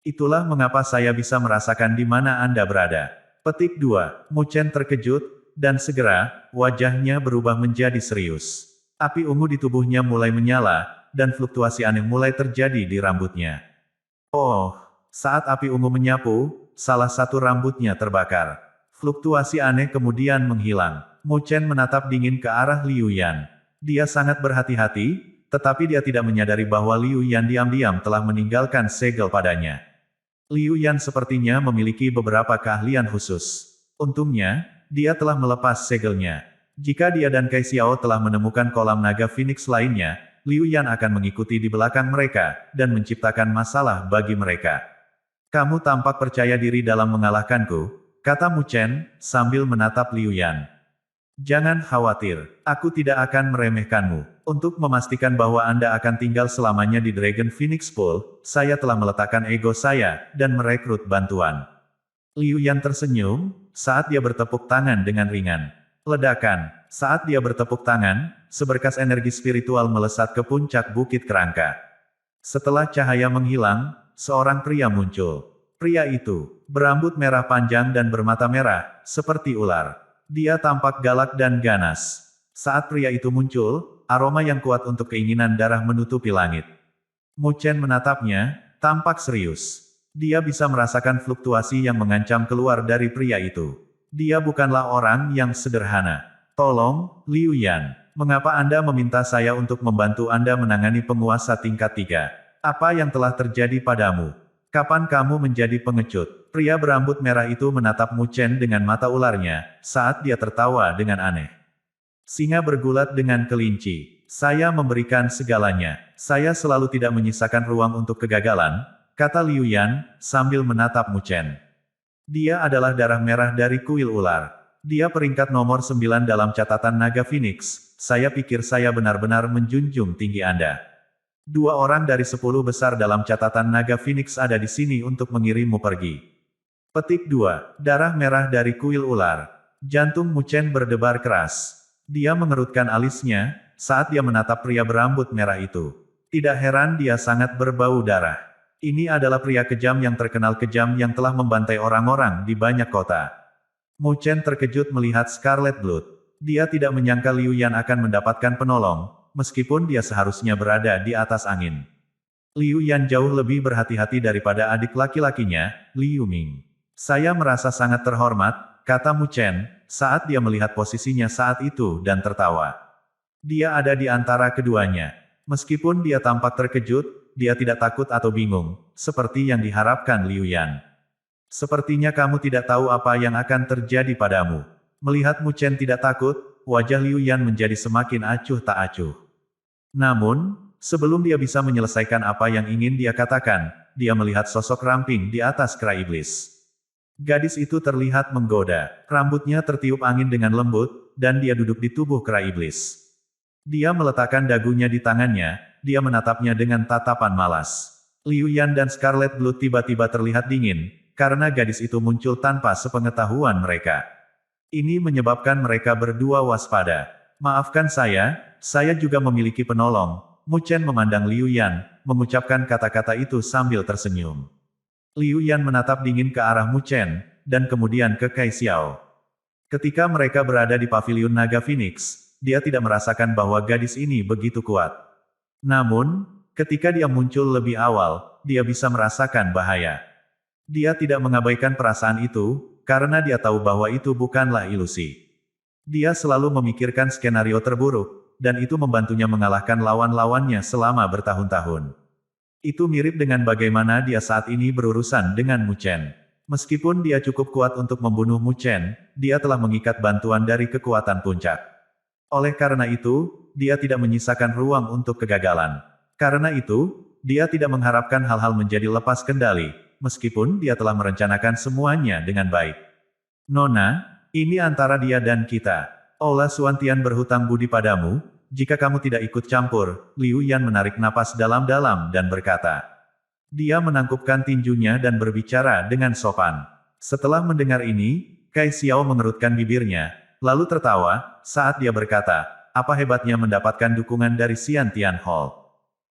Itulah mengapa saya bisa merasakan di mana Anda berada. Petik 2. Mu Chen terkejut, dan segera, wajahnya berubah menjadi serius. Api ungu di tubuhnya mulai menyala, dan fluktuasi aneh mulai terjadi di rambutnya. Oh, saat api ungu menyapu, salah satu rambutnya terbakar. Fluktuasi aneh kemudian menghilang. Mu Chen menatap dingin ke arah Liu Yan. Dia sangat berhati-hati, tetapi dia tidak menyadari bahwa Liu Yan diam-diam telah meninggalkan segel padanya. Liu Yan sepertinya memiliki beberapa keahlian khusus. Untungnya, dia telah melepas segelnya. Jika dia dan Kai Xiao telah menemukan kolam naga Phoenix lainnya, Liu Yan akan mengikuti di belakang mereka, dan menciptakan masalah bagi mereka. Kamu tampak percaya diri dalam mengalahkanku, kata Mu Chen, sambil menatap Liu Yan. Jangan khawatir, aku tidak akan meremehkanmu. Untuk memastikan bahwa Anda akan tinggal selamanya di Dragon Phoenix Pool, saya telah meletakkan ego saya, dan merekrut bantuan. Liu Yan tersenyum, saat dia bertepuk tangan dengan ringan. Ledakan, saat dia bertepuk tangan, seberkas energi spiritual melesat ke puncak bukit kerangka. Setelah cahaya menghilang, seorang pria muncul. Pria itu, berambut merah panjang dan bermata merah, seperti ular. Dia tampak galak dan ganas. Saat pria itu muncul, aroma yang kuat untuk keinginan darah menutupi langit. Mu Chen menatapnya, tampak serius. Dia bisa merasakan fluktuasi yang mengancam keluar dari pria itu. Dia bukanlah orang yang sederhana. Tolong, Liu Yan. Mengapa Anda meminta saya untuk membantu Anda menangani penguasa tingkat 3? Apa yang telah terjadi padamu? Kapan kamu menjadi pengecut? Pria berambut merah itu menatap Mu Chen dengan mata ularnya, saat dia tertawa dengan aneh. Singa bergulat dengan kelinci. Saya memberikan segalanya. Saya selalu tidak menyisakan ruang untuk kegagalan, kata Liu Yan, sambil menatap Mu Chen. Dia adalah darah merah dari kuil ular. Dia peringkat nomor 9 dalam catatan Naga Phoenix. Saya pikir saya benar-benar menjunjung tinggi Anda. 2 orang dari 10 besar dalam catatan Naga Phoenix ada di sini untuk mengirimmu pergi. Petik 2. Darah merah dari kuil ular. Jantung Mu Chen berdebar keras. Dia mengerutkan alisnya, saat dia menatap pria berambut merah itu. Tidak heran dia sangat berbau darah. Ini adalah pria kejam yang terkenal kejam yang telah membantai orang-orang di banyak kota. Mu Chen terkejut melihat Scarlet Blood. Dia tidak menyangka Liu Yan akan mendapatkan penolong, meskipun dia seharusnya berada di atas angin. Liu Yan jauh lebih berhati-hati daripada adik laki-lakinya, Liu Ming. Saya merasa sangat terhormat, kata Mu Chen, saat dia melihat posisinya saat itu dan tertawa. Dia ada di antara keduanya. Meskipun dia tampak terkejut, dia tidak takut atau bingung, seperti yang diharapkan Liu Yan. Sepertinya kamu tidak tahu apa yang akan terjadi padamu. Melihat Mu Chen tidak takut, wajah Liu Yan menjadi semakin acuh tak acuh. Namun, sebelum dia bisa menyelesaikan apa yang ingin dia katakan, dia melihat sosok ramping di atas kera iblis. Gadis itu terlihat menggoda. Rambutnya tertiup angin dengan lembut, dan dia duduk di tubuh kera iblis. Dia meletakkan dagunya di tangannya, dia menatapnya dengan tatapan malas. Liu Yan dan Scarlet Blood tiba-tiba terlihat dingin, karena gadis itu muncul tanpa sepengetahuan mereka. Ini menyebabkan mereka berdua waspada. Maafkan saya juga memiliki penolong. Mu Chen memandang Liu Yan, mengucapkan kata-kata itu sambil tersenyum. Liu Yan menatap dingin ke arah Mu Chen, dan kemudian ke Kai Xiao. Ketika mereka berada di Paviliun Naga Phoenix, dia tidak merasakan bahwa gadis ini begitu kuat. Namun, ketika dia muncul lebih awal, dia bisa merasakan bahaya. Dia tidak mengabaikan perasaan itu, karena dia tahu bahwa itu bukanlah ilusi. Dia selalu memikirkan skenario terburuk. dan itu membantunya mengalahkan lawan-lawannya selama bertahun-tahun. Itu mirip dengan bagaimana dia saat ini berurusan dengan Mu Chen. Meskipun dia cukup kuat untuk membunuh Mu Chen, dia telah mengikat bantuan dari kekuatan puncak. Oleh karena itu, dia tidak menyisakan ruang untuk kegagalan. Karena itu, dia tidak mengharapkan hal-hal menjadi lepas kendali, meskipun dia telah merencanakan semuanya dengan baik. Nona, ini antara dia dan kita. Ola Suantian berhutang budi padamu. Jika kamu tidak ikut campur, Liu Yan menarik napas dalam-dalam dan berkata. Dia menangkupkan tinjunya dan berbicara dengan sopan. Setelah mendengar ini, Kai Xiao mengerutkan bibirnya, lalu tertawa, saat dia berkata, apa hebatnya mendapatkan dukungan dari Xian Tian Hall.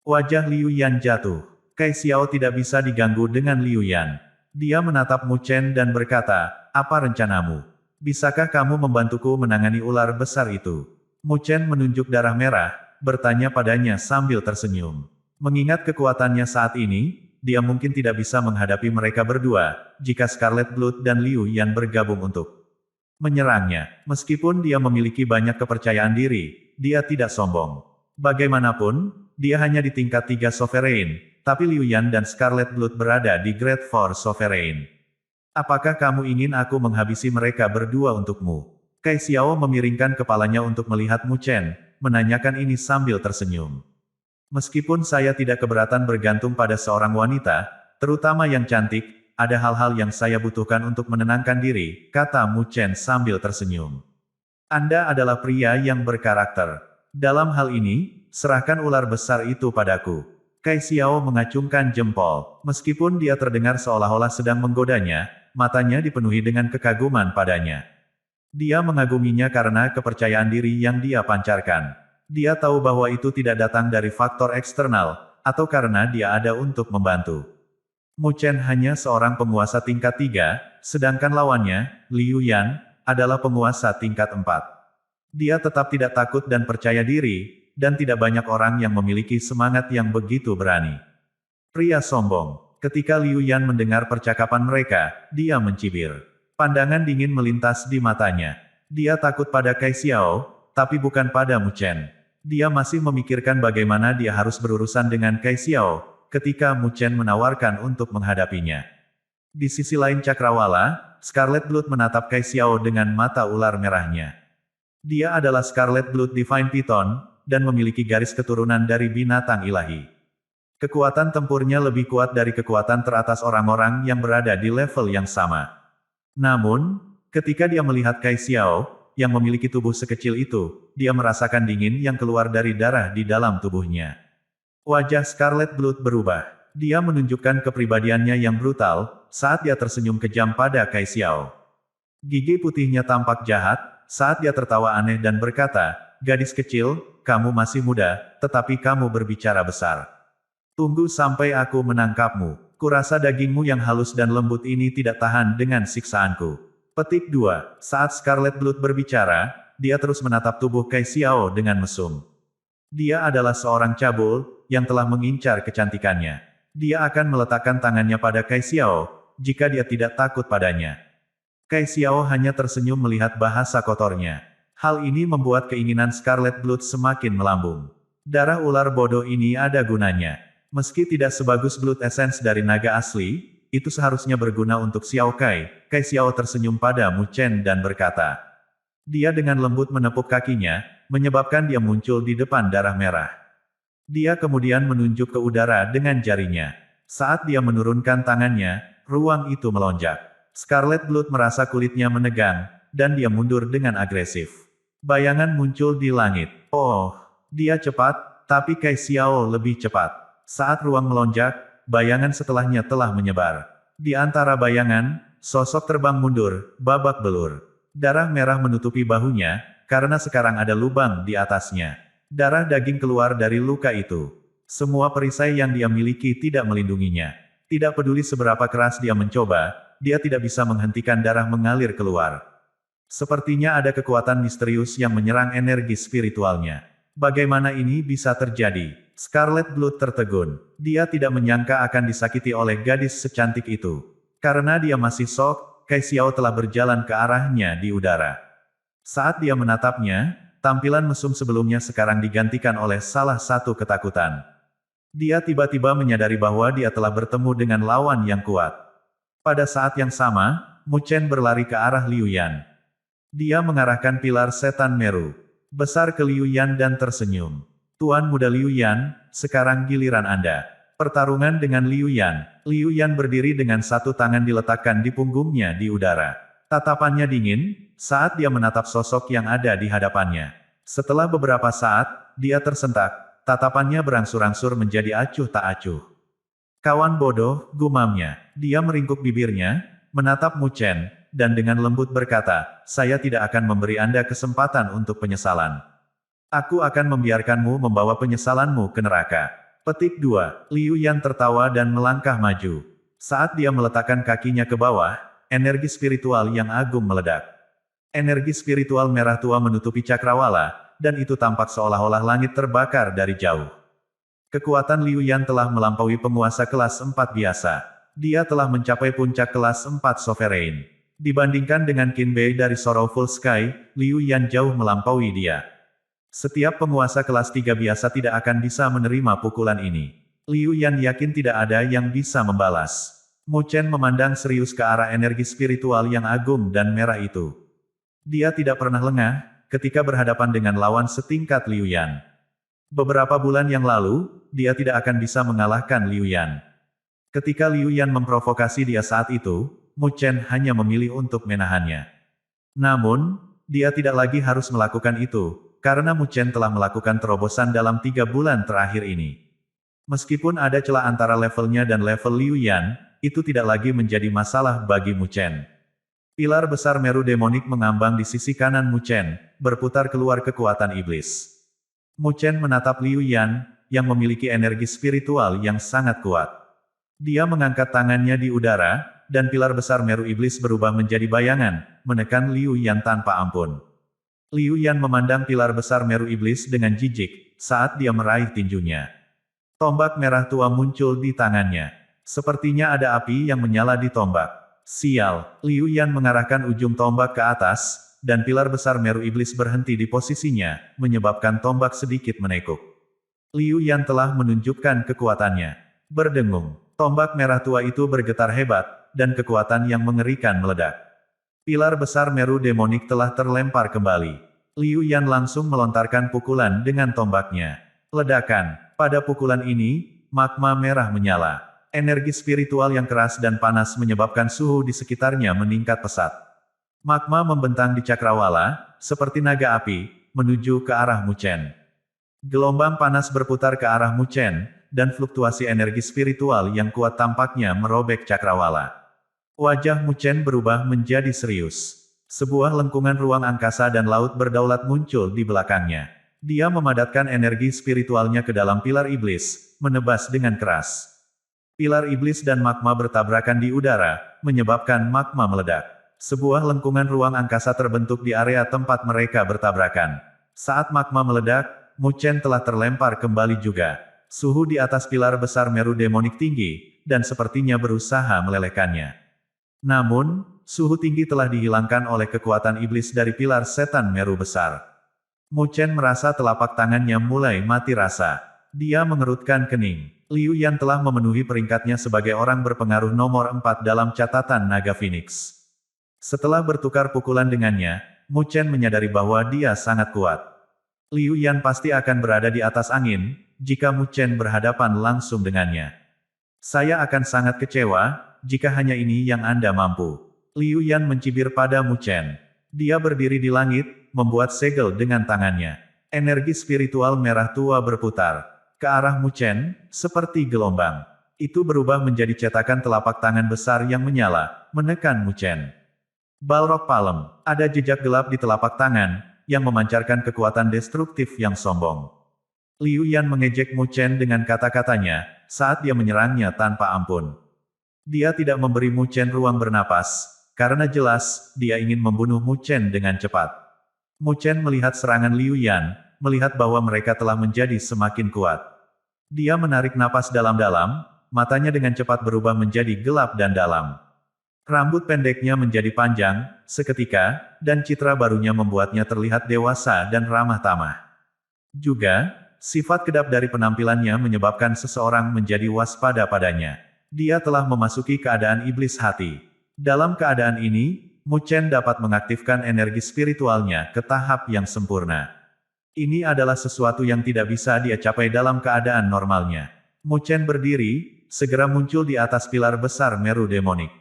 Wajah Liu Yan jatuh. Kai Xiao tidak bisa diganggu dengan Liu Yan. Dia menatap Mu Chen dan berkata, apa rencanamu? Bisakah kamu membantuku menangani ular besar itu? Mu Chen menunjuk darah merah, bertanya padanya sambil tersenyum. Mengingat kekuatannya saat ini, dia mungkin tidak bisa menghadapi mereka berdua, jika Scarlet Blood dan Liu Yan bergabung untuk menyerangnya. Meskipun dia memiliki banyak kepercayaan diri, dia tidak sombong. Bagaimanapun, dia hanya di tingkat 3 Sovereign, tapi Liu Yan dan Scarlet Blood berada di Grade 4 Sovereign. Apakah kamu ingin aku menghabisi mereka berdua untukmu? Kai Xiao memiringkan kepalanya untuk melihat Mu Chen, menanyakan ini sambil tersenyum. Meskipun saya tidak keberatan bergantung pada seorang wanita, terutama yang cantik, ada hal-hal yang saya butuhkan untuk menenangkan diri, kata Mu Chen sambil tersenyum. Anda adalah pria yang berkarakter. Dalam hal ini, serahkan ular besar itu padaku. Kai Xiao mengacungkan jempol, meskipun dia terdengar seolah-olah sedang menggodanya, matanya dipenuhi dengan kekaguman padanya. Dia mengaguminya karena kepercayaan diri yang dia pancarkan. Dia tahu bahwa itu tidak datang dari faktor eksternal, atau karena dia ada untuk membantu. Mu Chen hanya seorang penguasa tingkat 3, sedangkan lawannya, Liu Yan, adalah penguasa tingkat 4. Dia tetap tidak takut dan percaya diri, dan tidak banyak orang yang memiliki semangat yang begitu berani. Pria sombong. Ketika Liu Yan mendengar percakapan mereka, dia mencibir. Pandangan dingin melintas di matanya. Dia takut pada Kai Xiao, tapi bukan pada Mu Chen. Dia masih memikirkan bagaimana dia harus berurusan dengan Kai Xiao, ketika Mu Chen menawarkan untuk menghadapinya. Di sisi lain cakrawala, Scarlet Blood menatap Kai Xiao dengan mata ular merahnya. Dia adalah Scarlet Blood Divine Python, dan memiliki garis keturunan dari binatang ilahi. Kekuatan tempurnya lebih kuat dari kekuatan teratas orang-orang yang berada di level yang sama. Namun, ketika dia melihat Kai Xiao, yang memiliki tubuh sekecil itu, dia merasakan dingin yang keluar dari darah di dalam tubuhnya. Wajah Scarlet Blood berubah. Dia menunjukkan kepribadiannya yang brutal, saat dia tersenyum kejam pada Kai Xiao. Gigi putihnya tampak jahat, saat dia tertawa aneh dan berkata, gadis kecil, kamu masih muda, tetapi kamu berbicara besar. Tunggu sampai aku menangkapmu. Kurasa dagingmu yang halus dan lembut ini tidak tahan dengan siksaanku. Petik 2. Saat Scarlet Blood berbicara, dia terus menatap tubuh Kai Xiao dengan mesum. Dia adalah seorang cabul, yang telah mengincar kecantikannya. Dia akan meletakkan tangannya pada Kai Xiao, jika dia tidak takut padanya. Kai Xiao hanya tersenyum melihat bahasa kotornya. Hal ini membuat keinginan Scarlet Blood semakin melambung. Darah ular bodoh ini ada gunanya. Meski tidak sebagus Blood Essence dari naga asli, itu seharusnya berguna untuk Xiao Kai. Kai Xiao tersenyum pada Mu Chen dan berkata. Dia dengan lembut menepuk kakinya, menyebabkan dia muncul di depan darah merah. Dia kemudian menunjuk ke udara dengan jarinya. Saat dia menurunkan tangannya, ruang itu melonjak. Scarlet Blood merasa kulitnya menegang, dan dia mundur dengan agresif. Bayangan muncul di langit. Oh, dia cepat, tapi Kai Xiao lebih cepat. Saat ruang melonjak, bayangan setelahnya telah menyebar. Di antara bayangan, sosok terbang mundur, babak belur. Darah merah menutupi bahunya, karena sekarang ada lubang di atasnya. Darah daging keluar dari luka itu. Semua perisai yang dia miliki tidak melindunginya. Tidak peduli seberapa keras dia mencoba, dia tidak bisa menghentikan darah mengalir keluar. Sepertinya ada kekuatan misterius yang menyerang energi spiritualnya. Bagaimana ini bisa terjadi? Scarlet Blood tertegun. Dia tidak menyangka akan disakiti oleh gadis secantik itu. Karena dia masih shock, Kai Xiao telah berjalan ke arahnya di udara. Saat dia menatapnya, Tampilan mesum sebelumnya sekarang digantikan oleh salah satu ketakutan. Dia tiba-tiba menyadari bahwa dia telah bertemu dengan lawan yang kuat. Pada saat yang sama, Mu Chen berlari ke arah Liu Yan. Dia mengarahkan pilar setan Meru besar ke Liu Yan dan tersenyum. Tuan muda Liu Yan, sekarang giliran Anda. Pertarungan dengan Liu Yan. Liu Yan berdiri dengan satu tangan diletakkan di punggungnya di udara. Tatapannya dingin, saat dia menatap sosok yang ada di hadapannya. Setelah beberapa saat, dia tersentak, tatapannya berangsur-angsur menjadi acuh tak acuh. Kawan bodoh, gumamnya. Dia meringkuk bibirnya, menatap Mu Chen, dan dengan lembut berkata, saya tidak akan memberi Anda kesempatan untuk penyesalan. Aku akan membiarkanmu membawa penyesalanmu ke neraka. Petik 2. Liu Yan tertawa dan melangkah maju. Saat dia meletakkan kakinya ke bawah, energi spiritual yang agung meledak. Energi spiritual merah tua menutupi cakrawala, dan itu tampak seolah-olah langit terbakar dari jauh. Kekuatan Liu Yan telah melampaui penguasa kelas 4 biasa. Dia telah mencapai puncak kelas 4 sovereign. Dibandingkan dengan Qin Bei dari Sorrowful Sky, Liu Yan jauh melampaui dia. Setiap penguasa kelas 3 biasa tidak akan bisa menerima pukulan ini. Liu Yan yakin tidak ada yang bisa membalas. Mu Chen memandang serius ke arah energi spiritual yang agung dan merah itu. Dia tidak pernah lengah, ketika berhadapan dengan lawan setingkat Liu Yan. Beberapa bulan yang lalu, dia tidak akan bisa mengalahkan Liu Yan. Ketika Liu Yan memprovokasi dia saat itu, Mu Chen hanya memilih untuk menahannya. Namun, dia tidak lagi harus melakukan itu, karena Mu Chen telah melakukan terobosan dalam 3 bulan terakhir ini. Meskipun ada celah antara levelnya dan level Liu Yan, itu tidak lagi menjadi masalah bagi Mu Chen. Pilar besar Meru demonik mengambang di sisi kanan Mu Chen, berputar keluar kekuatan iblis. Mu Chen menatap Liu Yan, yang memiliki energi spiritual yang sangat kuat. Dia mengangkat tangannya di udara, dan pilar besar Meru iblis berubah menjadi bayangan, menekan Liu Yan tanpa ampun. Liu Yan memandang pilar besar Meru iblis dengan jijik, saat dia meraih tinjunya. Tombak merah tua muncul di tangannya. Sepertinya ada api yang menyala di tombak. Sial, Liu Yan mengarahkan ujung tombak ke atas, dan pilar besar Meru iblis berhenti di posisinya, menyebabkan tombak sedikit menekuk. Liu Yan telah menunjukkan kekuatannya. Berdengung, tombak merah tua itu bergetar hebat, dan kekuatan yang mengerikan meledak. Pilar besar Meru demonik telah terlempar kembali. Liu Yan langsung melontarkan pukulan dengan tombaknya. Ledakan, pada pukulan ini, magma merah menyala. Energi spiritual yang keras dan panas menyebabkan suhu di sekitarnya meningkat pesat. Magma membentang di cakrawala, seperti naga api, menuju ke arah Mu Chen. Gelombang panas berputar ke arah Mu Chen, dan fluktuasi energi spiritual yang kuat tampaknya merobek cakrawala. Wajah Mu Chen berubah menjadi serius. Sebuah lengkungan ruang angkasa dan laut berdaulat muncul di belakangnya. Dia memadatkan energi spiritualnya ke dalam pilar iblis, menebas dengan keras. Pilar iblis dan magma bertabrakan di udara, menyebabkan magma meledak. Sebuah lengkungan ruang angkasa terbentuk di area tempat mereka bertabrakan. Saat magma meledak, Mu Chen telah terlempar kembali juga. Suhu di atas pilar besar Meru demonik tinggi, dan sepertinya berusaha melelehkannya. Namun, suhu tinggi telah dihilangkan oleh kekuatan iblis dari pilar setan Meru besar. Mu Chen merasa telapak tangannya mulai mati rasa. Dia mengerutkan kening. Liu Yan telah memenuhi peringkatnya sebagai orang berpengaruh nomor 4 dalam catatan Naga Phoenix. Setelah bertukar pukulan dengannya, Mu Chen menyadari bahwa dia sangat kuat. Liu Yan pasti akan berada di atas angin, jika Mu Chen berhadapan langsung dengannya. Saya akan sangat kecewa, jika hanya ini yang Anda mampu. Liu Yan mencibir pada Mu Chen. Dia berdiri di langit, membuat segel dengan tangannya. Energi spiritual merah tua berputar ke arah Mu Chen, seperti gelombang. Itu berubah menjadi cetakan telapak tangan besar yang menyala, menekan Mu Chen. Balrog Palem, ada jejak gelap di telapak tangan, yang memancarkan kekuatan destruktif yang sombong. Liu Yan mengejek Mu Chen dengan kata-katanya, saat dia menyerangnya tanpa ampun. Dia tidak memberi Mu Chen ruang bernapas, karena jelas, dia ingin membunuh Mu Chen dengan cepat. Mu Chen melihat serangan Liu Yan, melihat bahwa mereka telah menjadi semakin kuat. Dia menarik napas dalam-dalam, matanya dengan cepat berubah menjadi gelap dan dalam. Rambut pendeknya menjadi panjang, seketika, dan citra barunya membuatnya terlihat dewasa dan ramah tamah. Juga, sifat kedap dari penampilannya menyebabkan seseorang menjadi waspada padanya. Dia telah memasuki keadaan iblis hati. Dalam keadaan ini, Mu Chen dapat mengaktifkan energi spiritualnya ke tahap yang sempurna. Ini adalah sesuatu yang tidak bisa dia capai dalam keadaan normalnya. Mu Chen berdiri, segera muncul di atas pilar besar Meru demonik.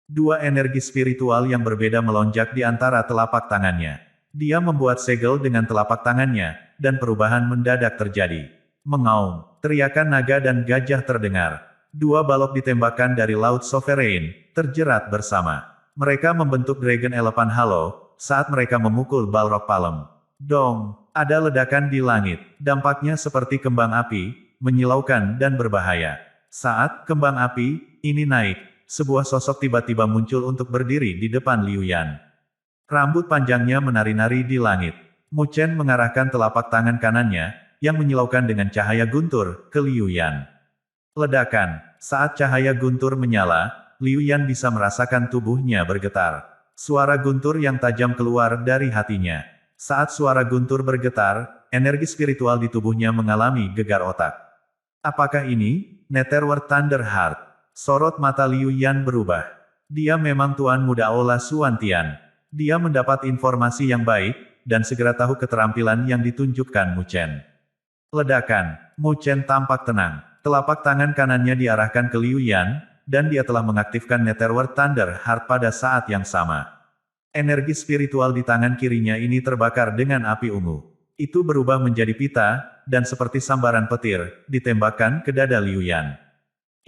Dua energi spiritual yang berbeda melonjak di antara telapak tangannya. Dia membuat segel dengan telapak tangannya, dan perubahan mendadak terjadi. Mengaum, teriakan naga dan gajah terdengar. Dua balok ditembakkan dari Laut Sovereign, terjerat bersama. Mereka membentuk Dragon Elephant Hollow, saat mereka memukul Balrog Palem. Dong, ada ledakan di langit. Dampaknya seperti kembang api, menyilaukan dan berbahaya. Saat kembang api ini naik, sebuah sosok tiba-tiba muncul untuk berdiri di depan Liu Yan. Rambut panjangnya menari-nari di langit. Mu Chen mengarahkan telapak tangan kanannya, yang menyilaukan dengan cahaya guntur, ke Liu Yan. Ledakan. Saat cahaya guntur menyala, Liu Yan bisa merasakan tubuhnya bergetar. Suara guntur yang tajam keluar dari hatinya. Saat suara guntur bergetar, energi spiritual di tubuhnya mengalami gegar otak. Apakah ini Netherworld Thunder Heart? Sorot mata Liu Yan berubah. Dia memang tuan muda Aula Suantian. Dia mendapat informasi yang baik, dan segera tahu keterampilan yang ditunjukkan Mu Chen. Ledakan. Mu Chen tampak tenang. Telapak tangan kanannya diarahkan ke Liu Yan, dan dia telah mengaktifkan Netherworld Thunder Heart pada saat yang sama. Energi spiritual di tangan kirinya ini terbakar dengan api ungu. Itu berubah menjadi pita, dan seperti sambaran petir, ditembakkan ke dada Liu Yan.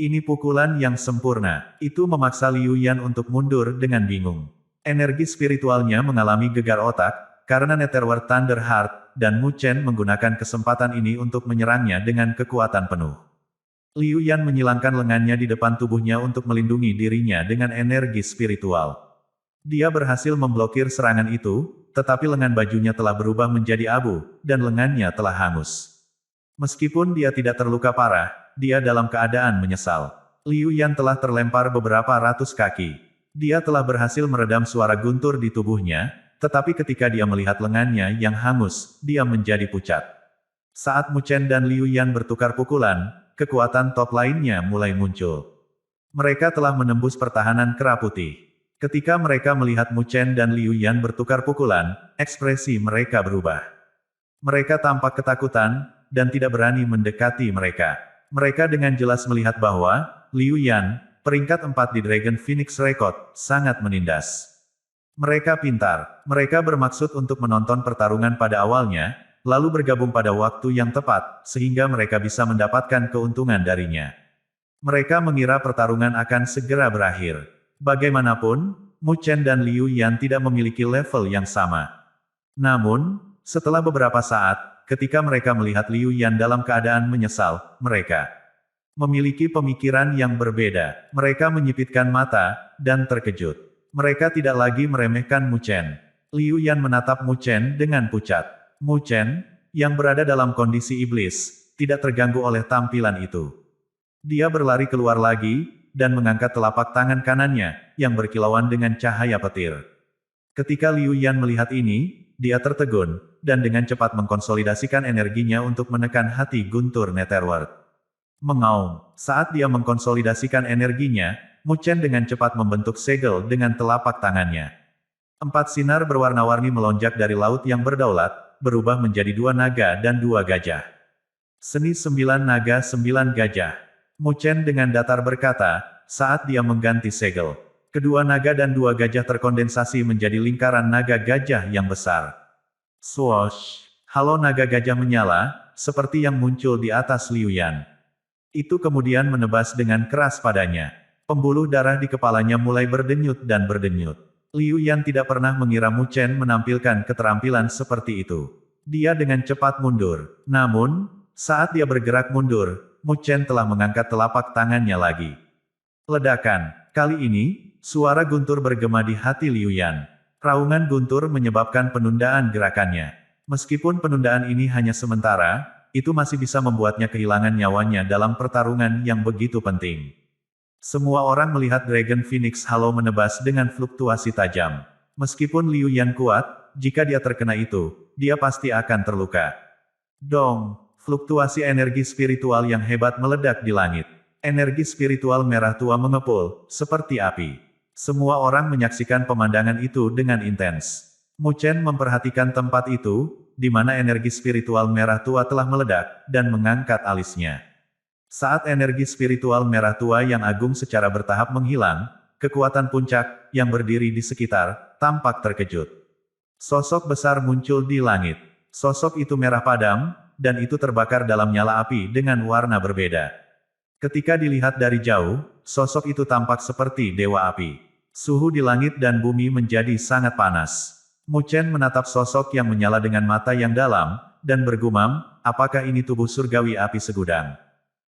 Ini pukulan yang sempurna. Itu memaksa Liu Yan untuk mundur dengan bingung. Energi spiritualnya mengalami gegar otak, karena Netherworld Thunder Heart, dan Mu Chen menggunakan kesempatan ini untuk menyerangnya dengan kekuatan penuh. Liu Yan menyilangkan lengannya di depan tubuhnya untuk melindungi dirinya dengan energi spiritual. Dia berhasil memblokir serangan itu, tetapi lengan bajunya telah berubah menjadi abu, dan lengannya telah hangus. Meskipun dia tidak terluka parah, dia dalam keadaan menyesal. Liu Yan telah terlempar beberapa ratus kaki. Dia telah berhasil meredam suara guntur di tubuhnya, tetapi ketika dia melihat lengannya yang hangus, dia menjadi pucat. Saat Mu Chen dan Liu Yan bertukar pukulan, kekuatan top lainnya mulai muncul. Mereka telah menembus pertahanan kera putih. Ketika mereka melihat Mu Chen dan Liu Yan bertukar pukulan, ekspresi mereka berubah. Mereka tampak ketakutan, dan tidak berani mendekati mereka. Mereka dengan jelas melihat bahwa, Liu Yan, peringkat 4 di Dragon Phoenix Record, sangat menindas. Mereka pintar. Mereka bermaksud untuk menonton pertarungan pada awalnya, lalu bergabung pada waktu yang tepat, sehingga mereka bisa mendapatkan keuntungan darinya. Mereka mengira pertarungan akan segera berakhir. Bagaimanapun, Mu Chen dan Liu Yan tidak memiliki level yang sama. Namun, setelah beberapa saat, ketika mereka melihat Liu Yan dalam keadaan menyesal, mereka memiliki pemikiran yang berbeda. Mereka menyipitkan mata, dan terkejut. Mereka tidak lagi meremehkan Mu Chen. Liu Yan menatap Mu Chen dengan pucat. Mu Chen, yang berada dalam kondisi iblis, tidak terganggu oleh tampilan itu. Dia berlari keluar lagi, dan mengangkat telapak tangan kanannya, yang berkilauan dengan cahaya petir. Ketika Liu Yan melihat ini, dia tertegun, dan dengan cepat mengkonsolidasikan energinya untuk menekan hati guntur Netherworld. Mengaum. Saat dia mengkonsolidasikan energinya, Mu Chen dengan cepat membentuk segel dengan telapak tangannya. 4 sinar berwarna-warni melonjak dari laut yang berdaulat, berubah menjadi 2 naga dan 2 gajah. Seni 9 naga 9 gajah. Mu Chen dengan datar berkata, saat dia mengganti segel. Kedua naga dan 2 gajah terkondensasi menjadi lingkaran naga gajah yang besar. Swoosh! Halo naga gajah menyala, seperti yang muncul di atas Liu Yan. Itu kemudian menebas dengan keras padanya. Pembuluh darah di kepalanya mulai berdenyut dan berdenyut. Liu Yan tidak pernah mengira Mu Chen menampilkan keterampilan seperti itu. Dia dengan cepat mundur. Namun, saat dia bergerak mundur, Mu Chen telah mengangkat telapak tangannya lagi. Ledakan. Kali ini, suara guntur bergema di hati Liu Yan. Raungan guntur menyebabkan penundaan gerakannya. Meskipun penundaan ini hanya sementara, itu masih bisa membuatnya kehilangan nyawanya dalam pertarungan yang begitu penting. Semua orang melihat Dragon Phoenix Halo menebas dengan fluktuasi tajam. Meskipun Liu Yan kuat, jika dia terkena itu, dia pasti akan terluka. Dong, fluktuasi energi spiritual yang hebat meledak di langit. Energi spiritual merah tua mengepul, seperti api. Semua orang menyaksikan pemandangan itu dengan intens. Mu Chen memperhatikan tempat itu, di mana energi spiritual merah tua telah meledak, dan mengangkat alisnya. Saat energi spiritual merah tua yang agung secara bertahap menghilang, kekuatan puncak, yang berdiri di sekitar, tampak terkejut. Sosok besar muncul di langit. Sosok itu merah padam, dan itu terbakar dalam nyala api dengan warna berbeda. Ketika dilihat dari jauh, sosok itu tampak seperti dewa api. Suhu di langit dan bumi menjadi sangat panas. Mu Chen menatap sosok yang menyala dengan mata yang dalam, dan bergumam, apakah ini tubuh surgawi api segudang?